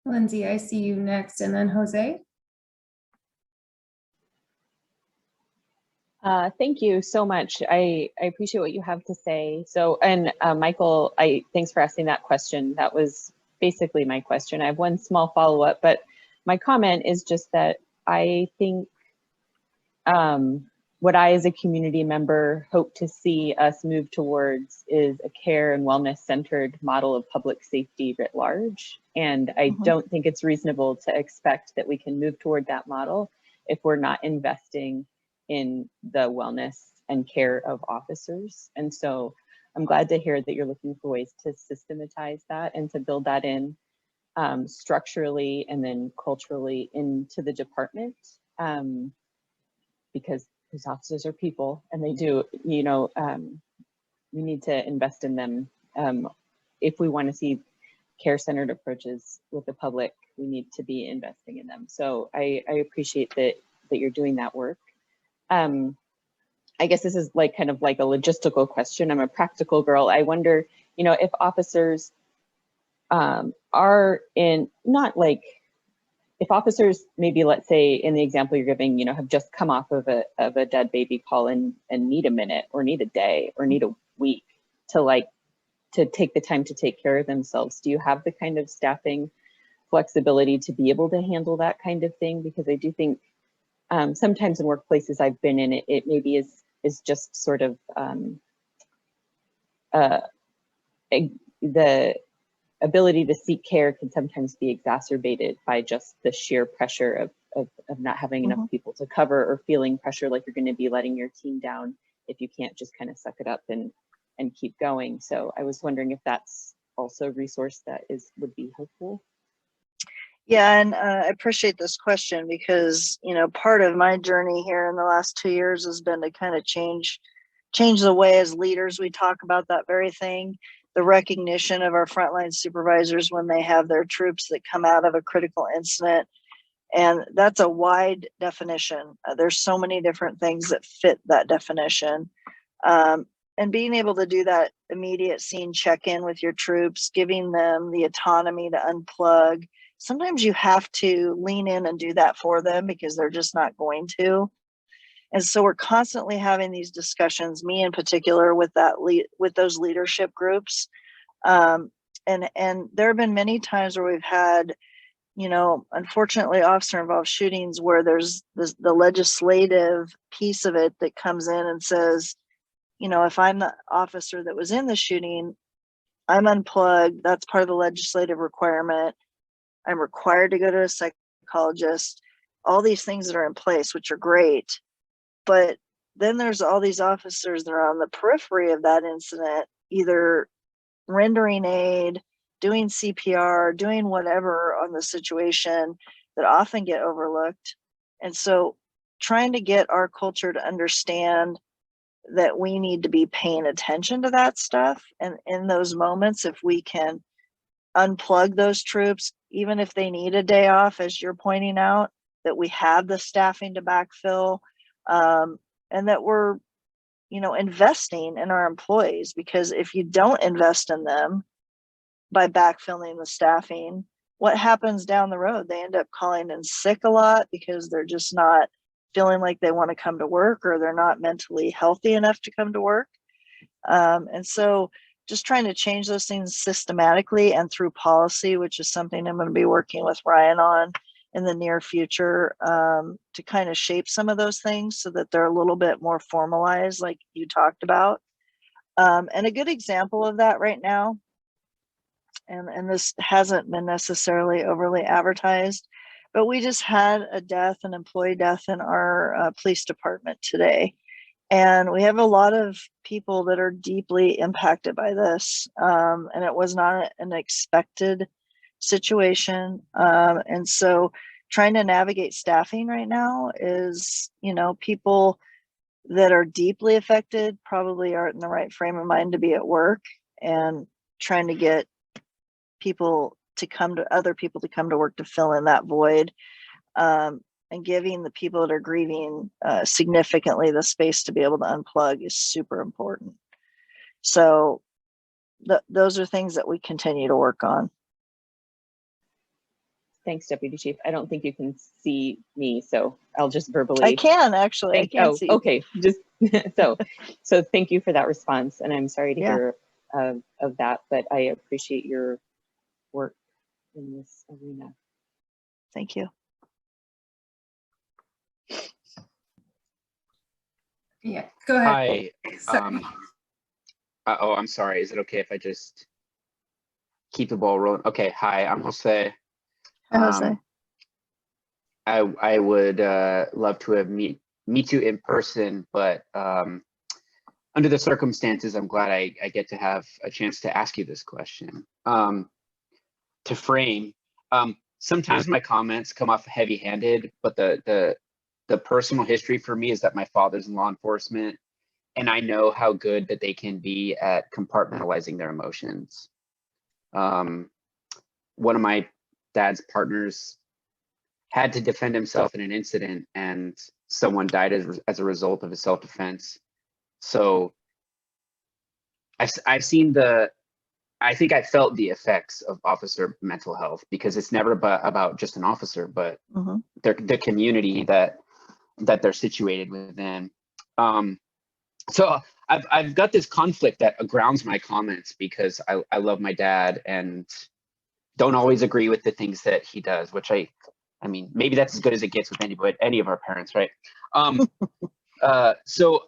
Lindsay, I see you next, and then Jose. Thank you so much. I appreciate what you have to say. So, and Michael, thanks for asking that question. That was basically my question. I have one small follow-up, but my comment is just that I think what I, as a community member, hope to see us move towards is a care and wellness centered model of public safety writ large. And I don't think it's reasonable to expect that we can move toward that model if we're not investing in the wellness and care of officers. And so I'm glad to hear that you're looking for ways to systematize that and to build that in structurally and then culturally into the department, because these officers are people, and they do, you know, we need to invest in them. If we want to see care-centered approaches with the public, we need to be investing in them. So I appreciate that you're doing that work. I guess this is like kind of like a logistical question. I'm a practical girl. I wonder, you know, if officers are in, not like, if officers maybe, let's say in the example you're giving, you know, have just come off of a dead baby call and need a minute or need a day or need a week to take the time to take care of themselves, do you have the kind of staffing flexibility to be able to handle that kind of thing? Because I do think sometimes in workplaces I've been in, it maybe is just sort of the ability to seek care can sometimes be exacerbated by just the sheer pressure of not having enough people to cover, or feeling pressure like you're going to be letting your team down if you can't just kind of suck it up and keep going. So I was wondering if that's also a resource that would be helpful. Yeah, and I appreciate this question because, you know, part of my journey here in the last 2 years has been to kind of change the way as leaders we talk about that very thing. The recognition of our frontline supervisors when they have their troops that come out of a critical incident. And that's a wide definition. There's so many different things that fit that definition. And being able to do that immediate scene check-in with your troops, giving them the autonomy to unplug. Sometimes you have to lean in and do that for them because they're just not going to. And so we're constantly having these discussions, me in particular, with those leadership groups. And there have been many times where we've had, you know, unfortunately officer involved shootings where there's the legislative piece of it that comes in and says, you know, if I'm the officer that was in the shooting, I'm unplugged. That's part of the legislative requirement. I'm required to go to a psychologist. All these things that are in place, which are great. But then there's all these officers that are on the periphery of that incident, either rendering aid, doing CPR, doing whatever on the situation, that often get overlooked. And so trying to get our culture to understand that we need to be paying attention to that stuff. And in those moments, if we can unplug those troops, even if they need a day off, as you're pointing out, that we have the staffing to backfill, and that we're, you know, investing in our employees. Because if you don't invest in them by backfilling the staffing, what happens down the road? They end up calling in sick a lot because they're just not feeling like they want to come to work, or they're not mentally healthy enough to come to work. And so just trying to change those things systematically and through policy, which is something I'm going to be working with Ryan on in the near future, to kind of shape some of those things so that they're a little bit more formalized, like you talked about. And a good example of that right now, and this hasn't been necessarily overly advertised, but we just had an employee death in our police department today. And we have a lot of people that are deeply impacted by this. And it was not an expected situation. And so trying to navigate staffing right now is, you know, people that are deeply affected probably aren't in the right frame of mind to be at work, and trying to get people to come to other people to come to work to fill in that void, and giving the people that are grieving significantly the space to be able to unplug is super important. So those are things that we continue to work on. Thanks, Deputy Chief. I don't think you can see me, so I'll just verbally. I can actually. I can see. Okay, just so thank you for that response, and I'm sorry to hear of that, but I appreciate your work in this arena. Thank you. Yeah, go ahead. Hi. Sorry. Oh, I'm sorry. Is it okay if I just keep the ball rolling? Okay. Hi, I'm Jose. Hi, Jose. I would love to have meet you in person, but under the circumstances, I'm glad I get to have a chance to ask you this question. To frame, sometimes my comments come off heavy-handed, but the personal history for me is that my father's in law enforcement, and I know how good that they can be at compartmentalizing their emotions. One of my dad's partners had to defend himself in an incident, and someone died as a result of his self-defense. So I've seen I think I felt the effects of officer mental health, because it's never about just an officer, but the community that they're situated within. So I've got this conflict that grounds my comments, because I love my dad and don't always agree with the things that he does, which I mean, maybe that's as good as it gets with any of our parents, right? So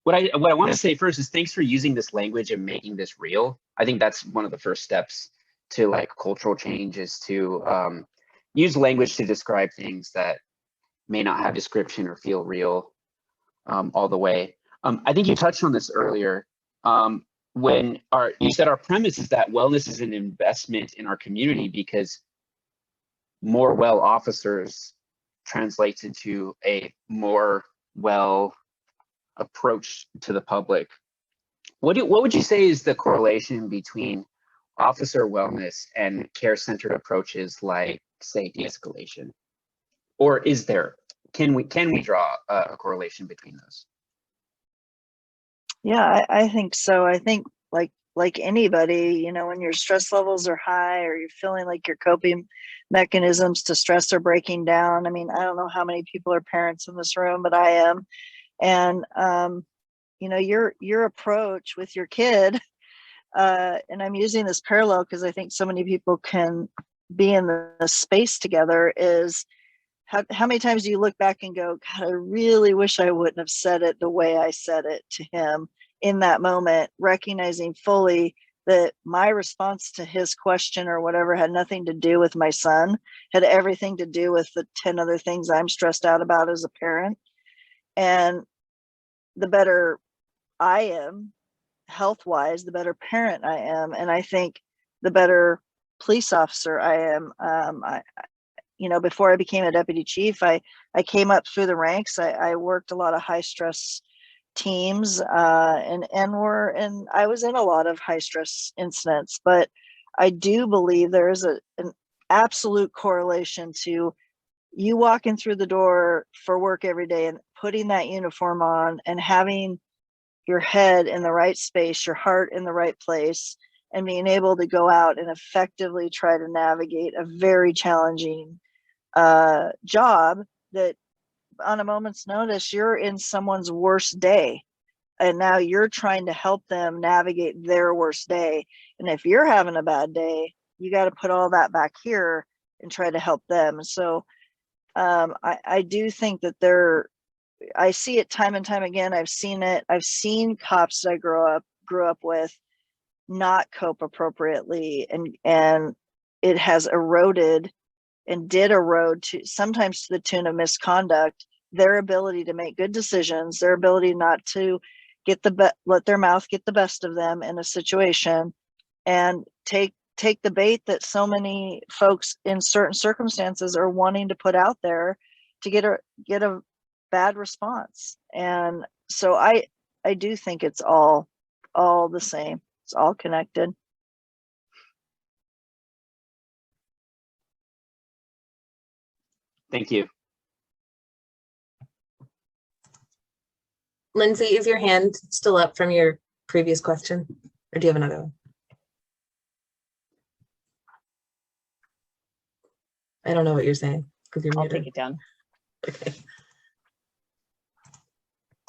what I want to say first is thanks for using this language and making this real. I think that's one of the first steps to like cultural change, is to use language to describe things that may not have description or feel real all the way. I think you touched on this earlier. When you said our premise is that wellness is an investment in our community, because more well officers translates into a more well approach to the public. What would you say is the correlation between officer wellness and care-centered approaches like, say, de-escalation? Or is there? Can we draw a correlation between those? Yeah, I think so. I think like anybody, you know, when your stress levels are high, or you're feeling like your coping mechanisms to stress are breaking down. I mean, I don't know how many people are parents in this room, but I am. And you know, your approach with your kid, and I'm using this parallel because I think so many people can be in the space together, is how many times do you look back and go, God, I really wish I wouldn't have said it the way I said it to him in that moment, recognizing fully that my response to his question or whatever had nothing to do with my son, had everything to do with the 10 other things I'm stressed out about as a parent. And the better I am health-wise, the better parent I am. And I think the better police officer I am. You know, before I became a deputy chief, I came up through the ranks. I worked a lot of high stress teams, and I was in a lot of high stress incidents, but I do believe there is an absolute correlation to you walking through the door for work every day and putting that uniform on and having your head in the right space, your heart in the right place, and being able to go out and effectively try to navigate a very challenging job that on a moment's notice, you're in someone's worst day. And now you're trying to help them navigate their worst day. And if you're having a bad day, you got to put all that back here and try to help them. So I do think that I see it time and time again. I've seen it. I've seen cops that I grew up with not cope appropriately, and it has eroded and did erode to sometimes to the tune of misconduct, their ability to make good decisions, their ability not to let their mouth get the best of them in a situation, and take take the bait that so many folks in certain circumstances are wanting to put out there to get a bad response. And so I do think it's all the same. It's all connected. Thank you. Lindsay, is your hand still up from your previous question, or do you have another one? I don't know what you're saying because you're I'll muted. take it down. Okay.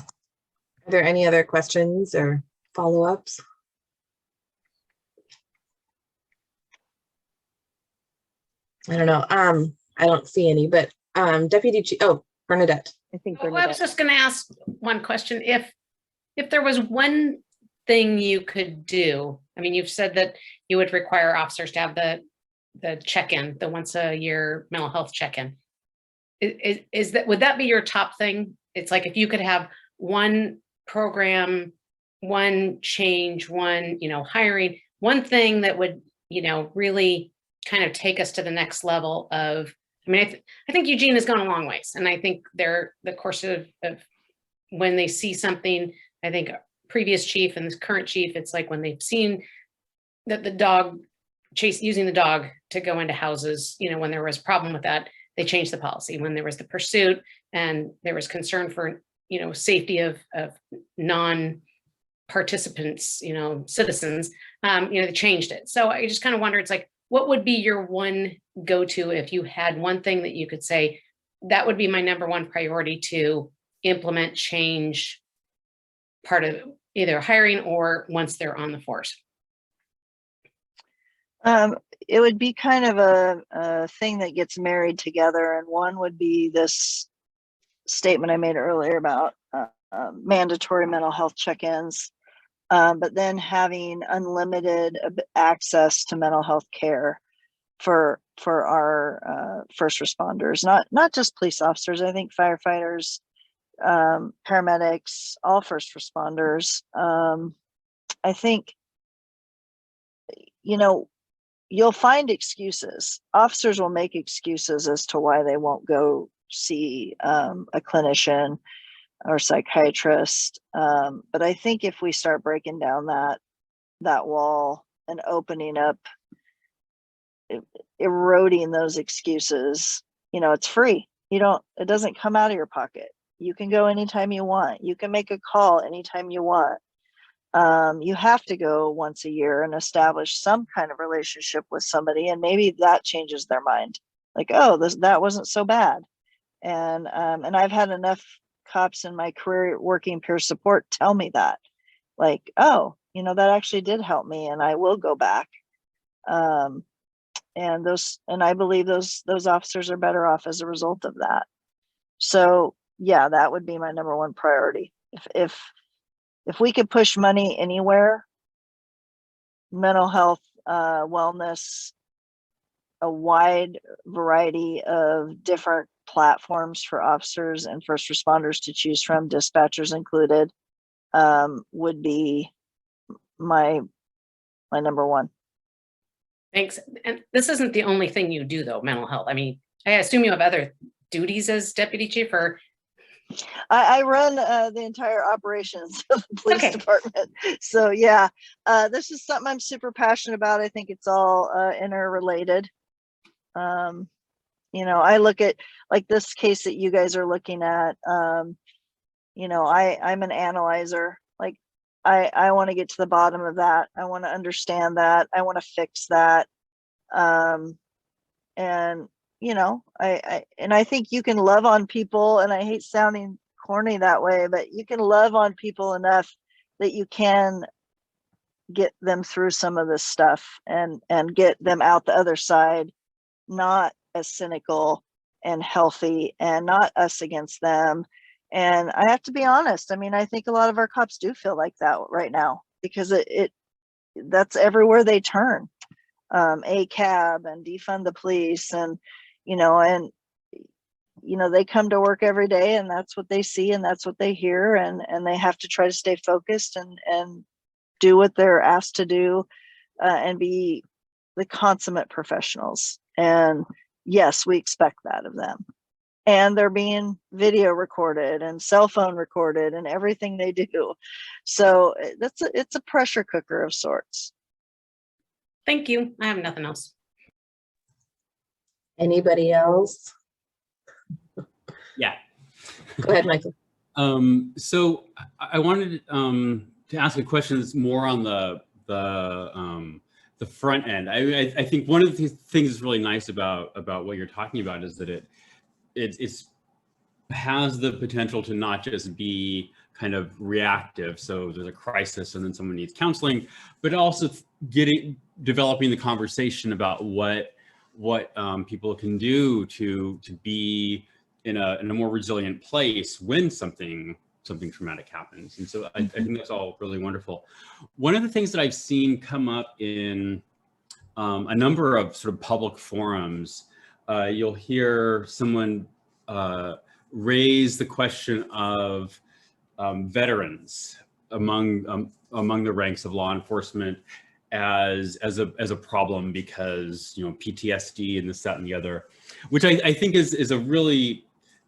Are there any other questions or follow-ups? I don't know. I don't see any, but Deputy Chief, oh, Bernadette. I think Well, I was Bernadette. just going to ask one question. If there was one thing you could do, I mean, you've said that you would require officers to have the check-in, the once a year mental health check-in. Would that be your top thing? It's like if you could have one program, one change, one, hiring, one thing that would, really kind of take us to the next level of, I mean, I think Eugene has gone a long ways. And I think the course of when they see something, I think previous chief and this current chief, it's like when they've seen that the dog using the dog to go into houses, when there was a problem with that, they changed the policy. When there was the pursuit and there was concern for, safety of non-participants, citizens, they changed it. So I just kind of wonder, it's like, what would be your one go-to if you had one thing that you could say, that would be my number one priority to implement change, part of either hiring or once they're on the force? It would be kind of a thing that gets married together, and one would be this statement I made earlier about mandatory mental health check-ins, but then having unlimited access to mental health care for our first responders, not just police officers. I think firefighters, paramedics, all first responders. I think, you'll find excuses. Officers will make excuses as to why they won't go see a clinician or psychiatrist. But I think if we start breaking down that wall and opening up, eroding those excuses, it's free. It doesn't come out of your pocket. You can go anytime you want. You can make a call anytime you want. You have to go once a year and establish some kind of relationship with somebody, and maybe that changes their mind. Like, oh, that wasn't so bad. And I've had enough cops in my career working peer support tell me that, like, oh, that actually did help me, and I will go back. And I believe those officers are better off as a result of that. So yeah, that would be my number one priority. If we could push money anywhere, mental health, wellness, a wide variety of different platforms for officers and first responders to choose from, dispatchers included, would be my number one. Thanks. And this isn't the only thing you do, though, mental health. I mean, I assume you have other duties as deputy chief, or? I run the entire operations of the police department. So yeah, this is something I'm super passionate about. I think it's all interrelated. I look at like this case that you guys are looking at. I'm an analyzer. Like I want to get to the bottom of that. I want to understand that. I want to fix that. I think you can love on people, and I hate sounding corny that way, but you can love on people enough that you can get them through some of this stuff and get them out the other side, not as cynical and healthy, and not us against them. And I have to be honest. I mean, I think a lot of our cops do feel like that right now, because that's everywhere they turn. ACAB and defund the police, and they come to work every day, and that's what they see and that's what they hear, and they have to try to stay focused and do what they're asked to do, and be the consummate professionals. And yes, we expect that of them. And they're being video recorded and cell phone recorded and everything they do. So it's a pressure cooker of sorts. Thank you. I have nothing else. Anybody else? Yeah. Go ahead, Michael. So I wanted to ask a question that's more on the front end. I think one of the things that's really nice about what you're talking about is that it has the potential to not just be kind of reactive. So there's a crisis and then someone needs counseling, but also developing the conversation about what people can do to be in a more resilient place when something traumatic happens. And so I think that's all really wonderful. One of the things that I've seen come up in a number of sort of public forums, you'll hear someone raise the question of veterans among the ranks of law enforcement as a problem because, you know, PTSD and this, that, and the other, which I think is a really,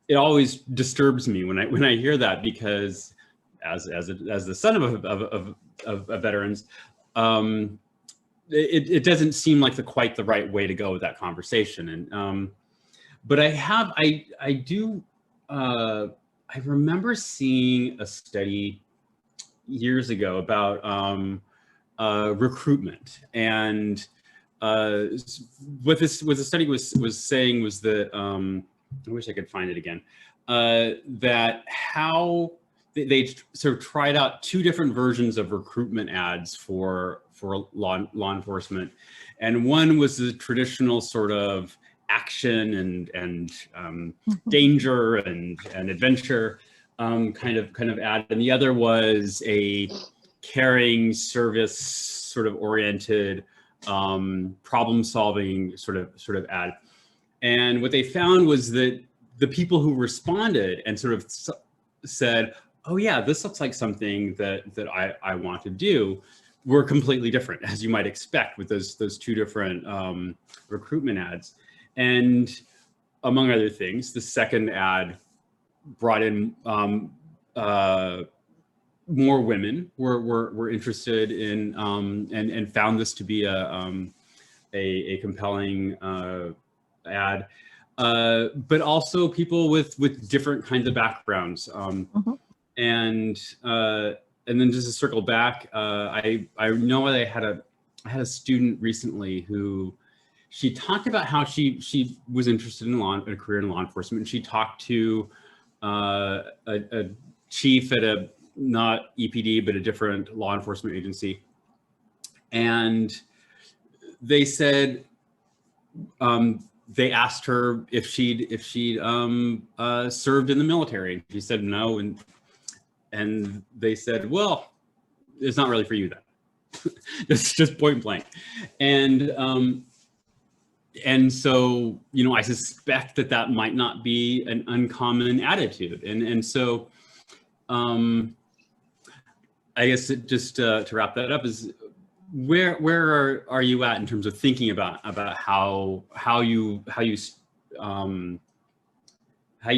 it always disturbs me when I hear that, because as the son of veterans, it doesn't seem like quite the right way to go with that conversation. And but I remember seeing a study years ago about recruitment, and what the study was saying was that I wish I could find it again, that how they sort of tried out two different versions of recruitment ads for law enforcement, and one was the traditional sort of action and danger and adventure kind of ad, and the other was a caring, service sort of oriented, problem solving sort of ad. And what they found was that the people who responded and sort of said, oh yeah, this looks like something that I want to do, were completely different, as you might expect with those two different recruitment ads. And among other things, the second ad brought in more women were interested in and found this to be a compelling ad, but also people with different kinds of backgrounds. And then just to circle back, I know I had a student recently who, she talked about how she was interested in a career in law enforcement. And she talked to a chief at a, not EPD, but a different law enforcement agency. And they said, they asked her if she'd served in the military. She said no, and they said, well, it's not really for you then. It's just point blank. And so, you know, I suspect that might not be an uncommon attitude. And so, I guess just to wrap that up is, where are you at in terms of thinking about how you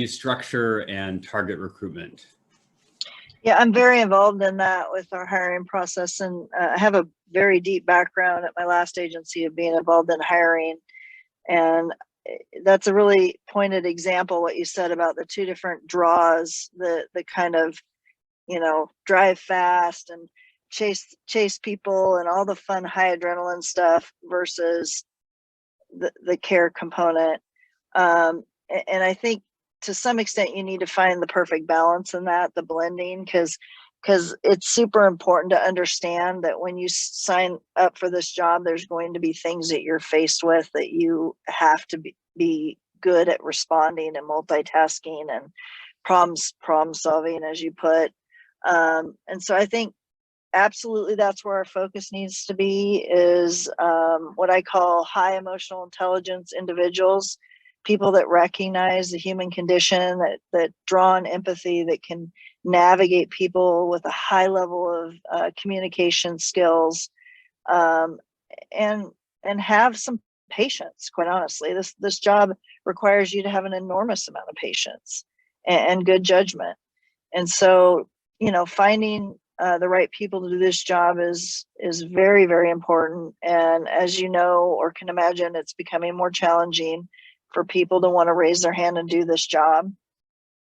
structure and target recruitment? Yeah, I'm very involved in that with our hiring process, and I have a very deep background at my last agency of being involved in hiring. And that's a really pointed example, what you said about the two different draws, the kind of, you know, drive fast and chase people and all the fun high adrenaline stuff versus the care component. And I think to some extent you need to find the perfect balance in that, the blending, because it's super important to understand that when you sign up for this job, there's going to be things that you're faced with that you have to be good at responding and multitasking and problem solving, as you put. And so I think absolutely that's where our focus needs to be, is what I call high emotional intelligence individuals, people that recognize the human condition, that draw on empathy, that can navigate people with a high level of communication skills, and have some patience. Quite honestly, this job requires you to have an enormous amount of patience and good judgment. And so, you know, finding the right people to do this job is very, very important. And as you know, or can imagine, it's becoming more challenging for people to want to raise their hand and do this job.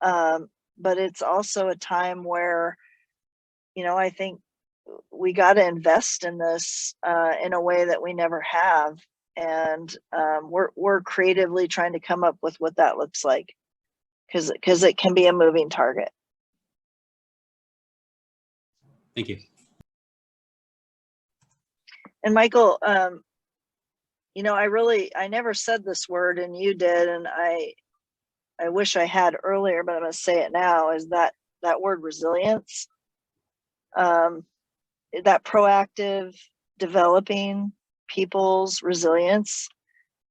But it's also a time where, you know, I think we got to invest in this in a way that we never have. And we're creatively trying to come up with what that looks like, because it can be a moving target. Thank you. And Michael, you know, I never said this word and you did, and I wish I had earlier, but I'm going to say it now, is that word resilience, that proactive developing people's resilience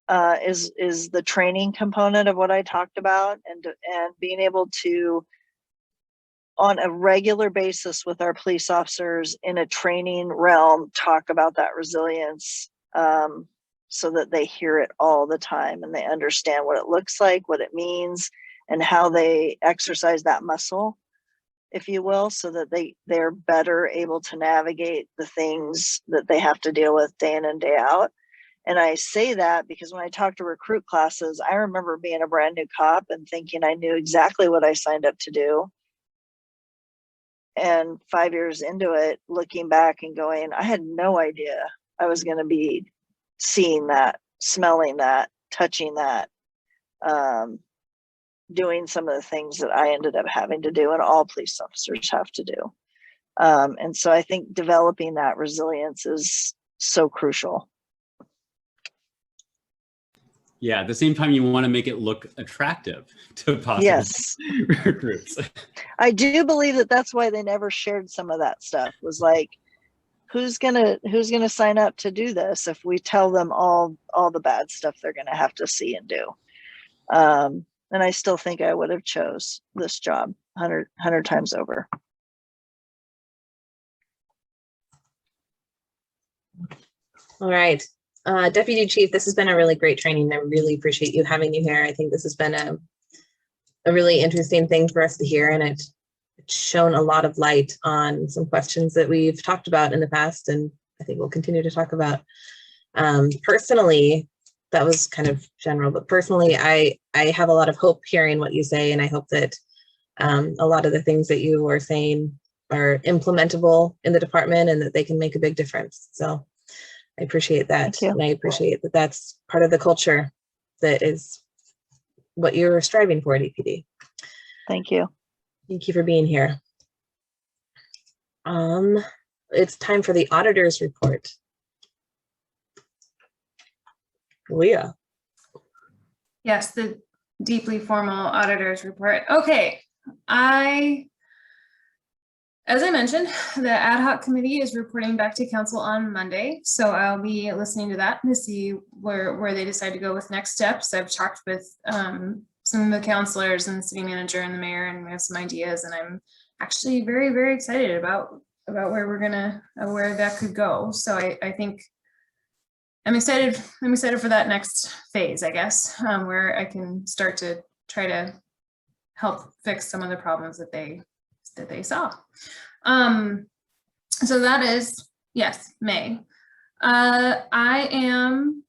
is the training component of what I talked about, and being able to, on a regular basis with our police officers in a training realm, talk about that resilience, so that they hear it all the time and they understand what it looks like, what it means, and how they exercise that muscle, if you will, so that they're better able to navigate the things that they have to deal with day in and day out. And I say that because when I talk to recruit classes, I remember being a brand new cop and thinking I knew exactly what I signed up to do. And 5 years into it, looking back and going, I had no idea I was going to be seeing that, smelling that, touching that, doing some of the things that I ended up having to do and all police officers have to do. And so I think developing that resilience is so crucial. Yeah, at the same time, you want to make it look attractive to possible Yes. recruits. I do believe that that's why they never shared some of that stuff, was like, who's gonna sign up to do this if we tell them all the bad stuff they're gonna have to see and do. And I still think I would have chose this job 100 times over. All right. Deputy Chief, this has been a really great training. I really appreciate you having you here. I think this has been a really interesting thing for us to hear, and it's shown a lot of light on some questions that we've talked about in the past, and I think we'll continue to talk about. Personally, that was kind of general, but personally, I have a lot of hope hearing what you say, and I hope that a lot of the things that you are saying are implementable in the department and that they can make a big difference. So I appreciate that. And I appreciate that that's part of the culture that is what you're striving for at EPD. Thank you. Thank you for being here. It's time for the auditor's report. Leah. Yes, the deeply formal auditor's report. Okay, as I mentioned, the ad hoc committee is reporting back to council on Monday, so I'll be listening to that to see where they decide to go with next steps. I've talked with some of the counselors and the city manager and the mayor, and we have some ideas, and I'm actually very, very excited about where that could go. So I think I'm excited for that next phase, I guess, where I can start to try to help fix some of the problems that they saw. So that is, yes, May. I'm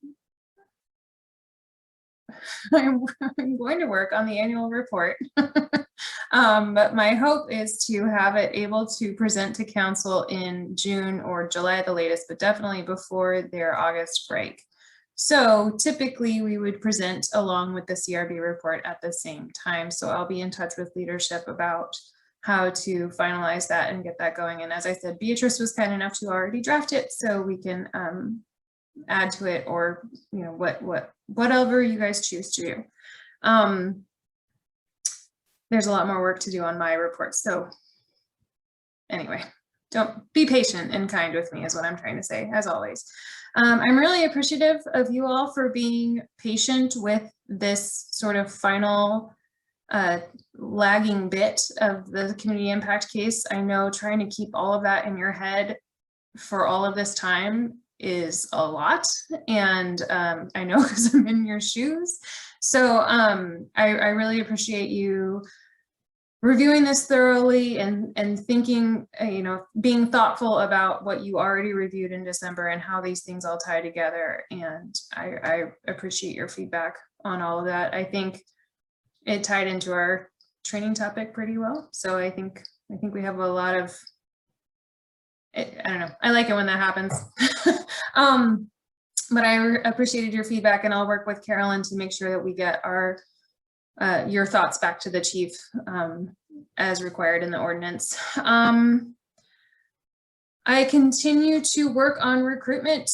going to work on the annual report, but my hope is to have it able to present to council in June or July at the latest, but definitely before their August break. So typically we would present along with the CRB report at the same time. So I'll be in touch with leadership about how to finalize that and get that going. And as I said, Beatrice was kind enough to already draft it, so we can add to it, or whatever you guys choose to do. There's a lot more work to do on my report. So anyway, don't be patient and kind with me is what I'm trying to say, as always. I'm really appreciative of you all for being patient with this sort of final lagging bit of the community impact case. I know trying to keep all of that in your head for all of this time is a lot. And I know because I'm in your shoes. So I really appreciate you reviewing this thoroughly and thinking, you know, being thoughtful about what you already reviewed in December and how these things all tie together. And I appreciate your feedback on all of that. I think it tied into our training topic pretty well. So I think we have a lot of, I don't know, I like it when that happens. But I appreciated your feedback, and I'll work with Carolyn to make sure that we get our your thoughts back to the chief as required in the ordinance. I continue to work on recruitment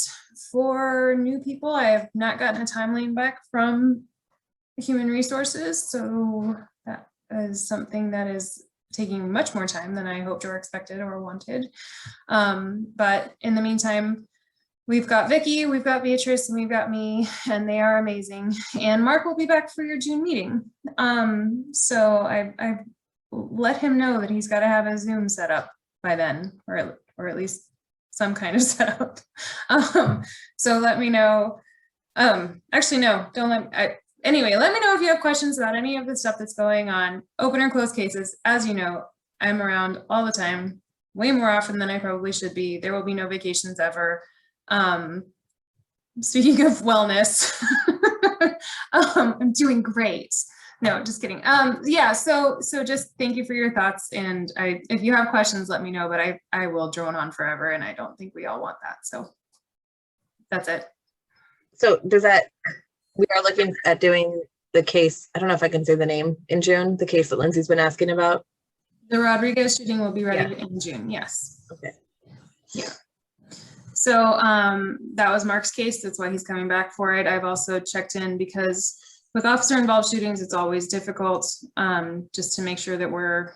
for new people. I have not gotten a timeline back from human resources, so that is something that is taking much more time than I hoped or expected or wanted. But in the meantime, we've got Vicky, we've got Beatrice, and we've got me, and they are amazing. And Mark will be back for your June meeting. So I've let him know that he's got to have a Zoom set up by then, or at least some kind of setup. So let me know. Actually, no, don't let anyway, let me know if you have questions about any of the stuff that's going on. Open or closed cases. As you know, I'm around all the time, way more often than I probably should be. There will be no vacations ever. Speaking of wellness, I'm doing great. No, just kidding. Yeah, so just thank you for your thoughts. And if you have questions, let me know, but I will drone on forever, and I don't think we all want that. So that's it. So does that, we are looking at doing the case, I don't know if I can say the name, in June, the case that Lindsay's been asking about? The Rodriguez shooting will be ready in June, yes. Okay. Yeah. So that was Mark's case. That's why he's coming back for it. I've also checked in because with officer involved shootings, it's always difficult just to make sure that we're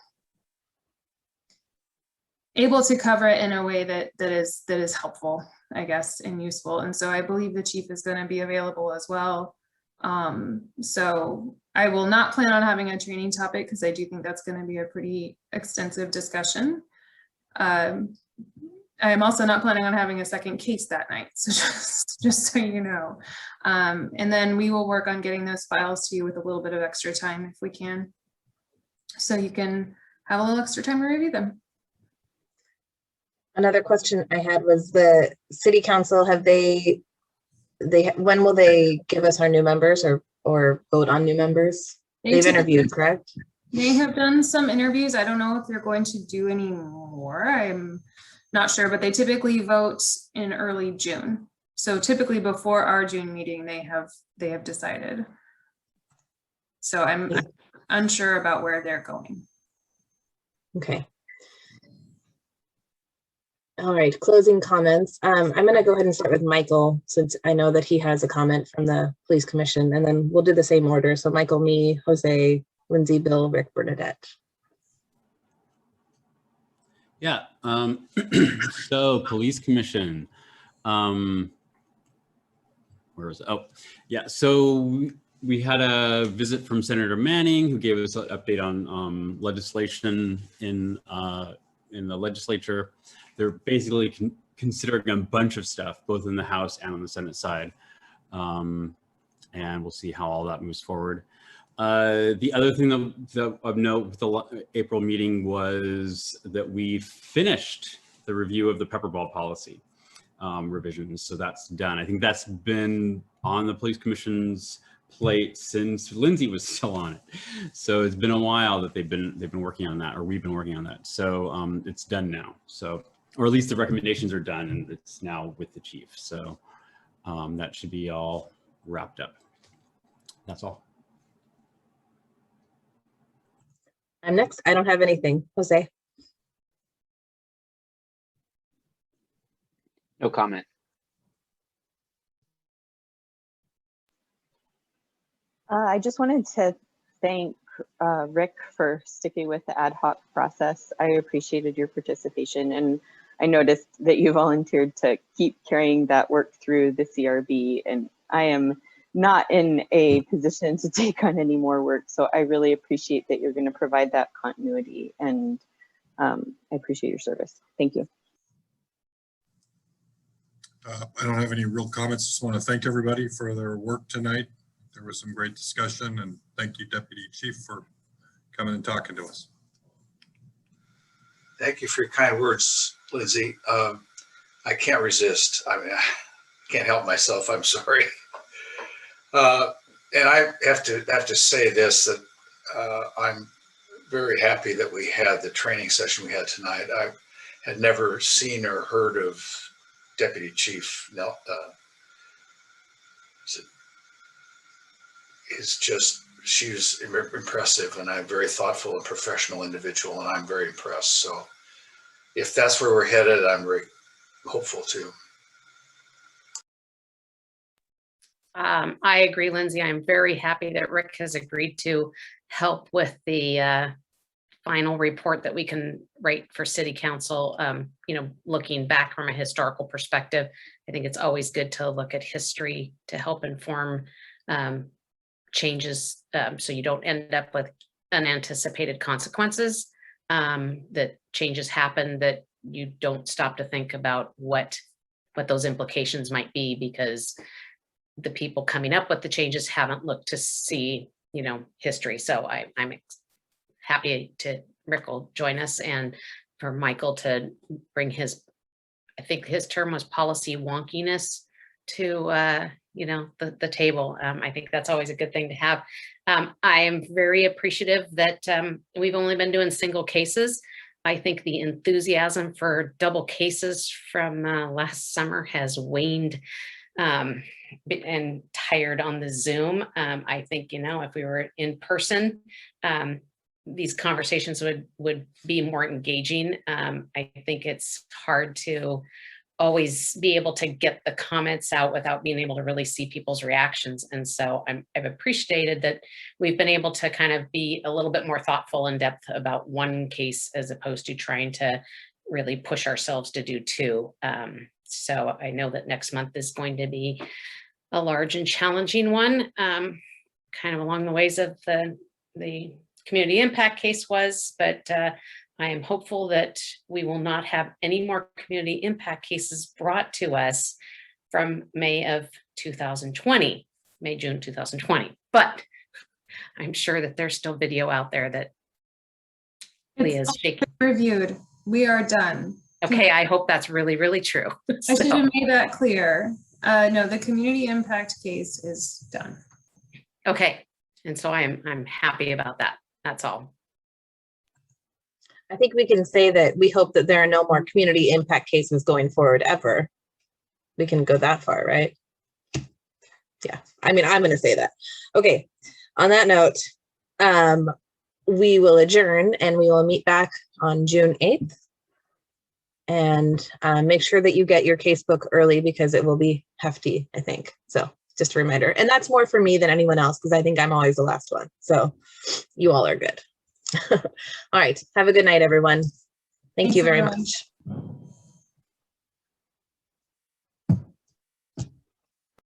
able to cover it in a way that is helpful, I guess, and useful. And so I believe the chief is going to be available as well. So I will not plan on having a training topic because I do think that's going to be a pretty extensive discussion. I am also not planning on having a second case that night. So just so you know. And then we will work on getting those files to you with a little bit of extra time if we can. So you can have a little extra time to review them. Another question I had was the city council, have they when will they give us our new members or vote on new members? They've interviewed, correct? They have done some interviews. I don't know if they're going to do any more. I'm not sure, but they typically vote in early June. So typically before our June meeting, they have decided. So I'm unsure about where they're going. Okay. All right, closing comments. I'm going to go ahead and start with Michael, since I know that he has a comment from the police commission, and then we'll do the same order. So Michael, me, Jose, Lindsay, Bill, Rick, Bernadette. Yeah, so police commission, where was it? Oh, yeah, so we had a visit from Senator Manning, who gave us an update on legislation in the legislature. They're basically considering a bunch of stuff, both in the House and on the Senate side. And we'll see how all that moves forward. The other thing of note with the April meeting was that we finished the review of the pepper ball policy revisions. So that's done. I think that's been on the police commission's plate since Lindsay was still on it. So it's been a while that they've been working on that, or we've been working on that. So it's done now. So, or at least the recommendations are done, and it's now with the chief. So that should be all wrapped up. That's all. I'm next. I don't have anything. Jose. No comment. I just wanted to thank Rick for sticking with the ad hoc process. I appreciated your participation, and I noticed that you volunteered to keep carrying that work through the CRB, and I am not in a position to take on any more work. So I really appreciate that you're going to provide that continuity, and I appreciate your service. Thank you. I don't have any real comments. Just want to thank everybody for their work tonight. There was some great discussion, and thank you, Deputy Chief, for coming and talking to us. Thank you for your kind words, Lindsay. I can't resist. I mean, I can't help myself. I'm sorry. And I have to say this, that I'm very happy that we had the training session we had tonight. I had never seen or heard of Deputy Chief she was impressive, and I'm a very thoughtful and professional individual, and I'm very impressed. So if that's where we're headed, I'm very hopeful too. I agree, Lindsay. I'm very happy that Rick has agreed to help with the final report that we can write for City Council. You know, looking back from a historical perspective, I think it's always good to look at history to help inform changes, so you don't end up with unanticipated consequences, that changes happen, that you don't stop to think about what those implications might be, because the people coming up with the changes haven't looked to see, you know, history. So I'm happy to Rick will join us, and for Michael to bring his, I think his term was policy wonkiness to you know, the table. I think that's always a good thing to have. I am very appreciative that we've only been doing single cases. I think the enthusiasm for double cases from last summer has waned and tired on the Zoom. I think, you know, if we were in person, these conversations would be more engaging. I think it's hard to always be able to get the comments out without being able to really see people's reactions. And so I've appreciated that we've been able to kind of be a little bit more thoughtful in depth about one case, as opposed to trying to really push ourselves to do two. So I know that next month is going to be a large and challenging one, kind of along the ways of the community impact case was, but I am hopeful that we will not have any more community impact cases brought to us from June 2020. But I'm sure that there's still video out there that Leah's shaking. Reviewed. We are done. Okay, I hope that's really, really true. I should have made that clear. No, the community impact case is done. Okay, and so I'm happy about that. That's all. I think we can say that we hope that there are no more community impact cases going forward ever. We can go that far, right? Yeah, I mean, I'm going to say that. Okay, on that note, we will adjourn and we will meet back on June 8th. And make sure that you get your casebook early, because it will be hefty, I think. So just a reminder. And that's more for me than anyone else, because I think I'm always the last one. So you all are good. All right. Have a good night, everyone. Thank you very much.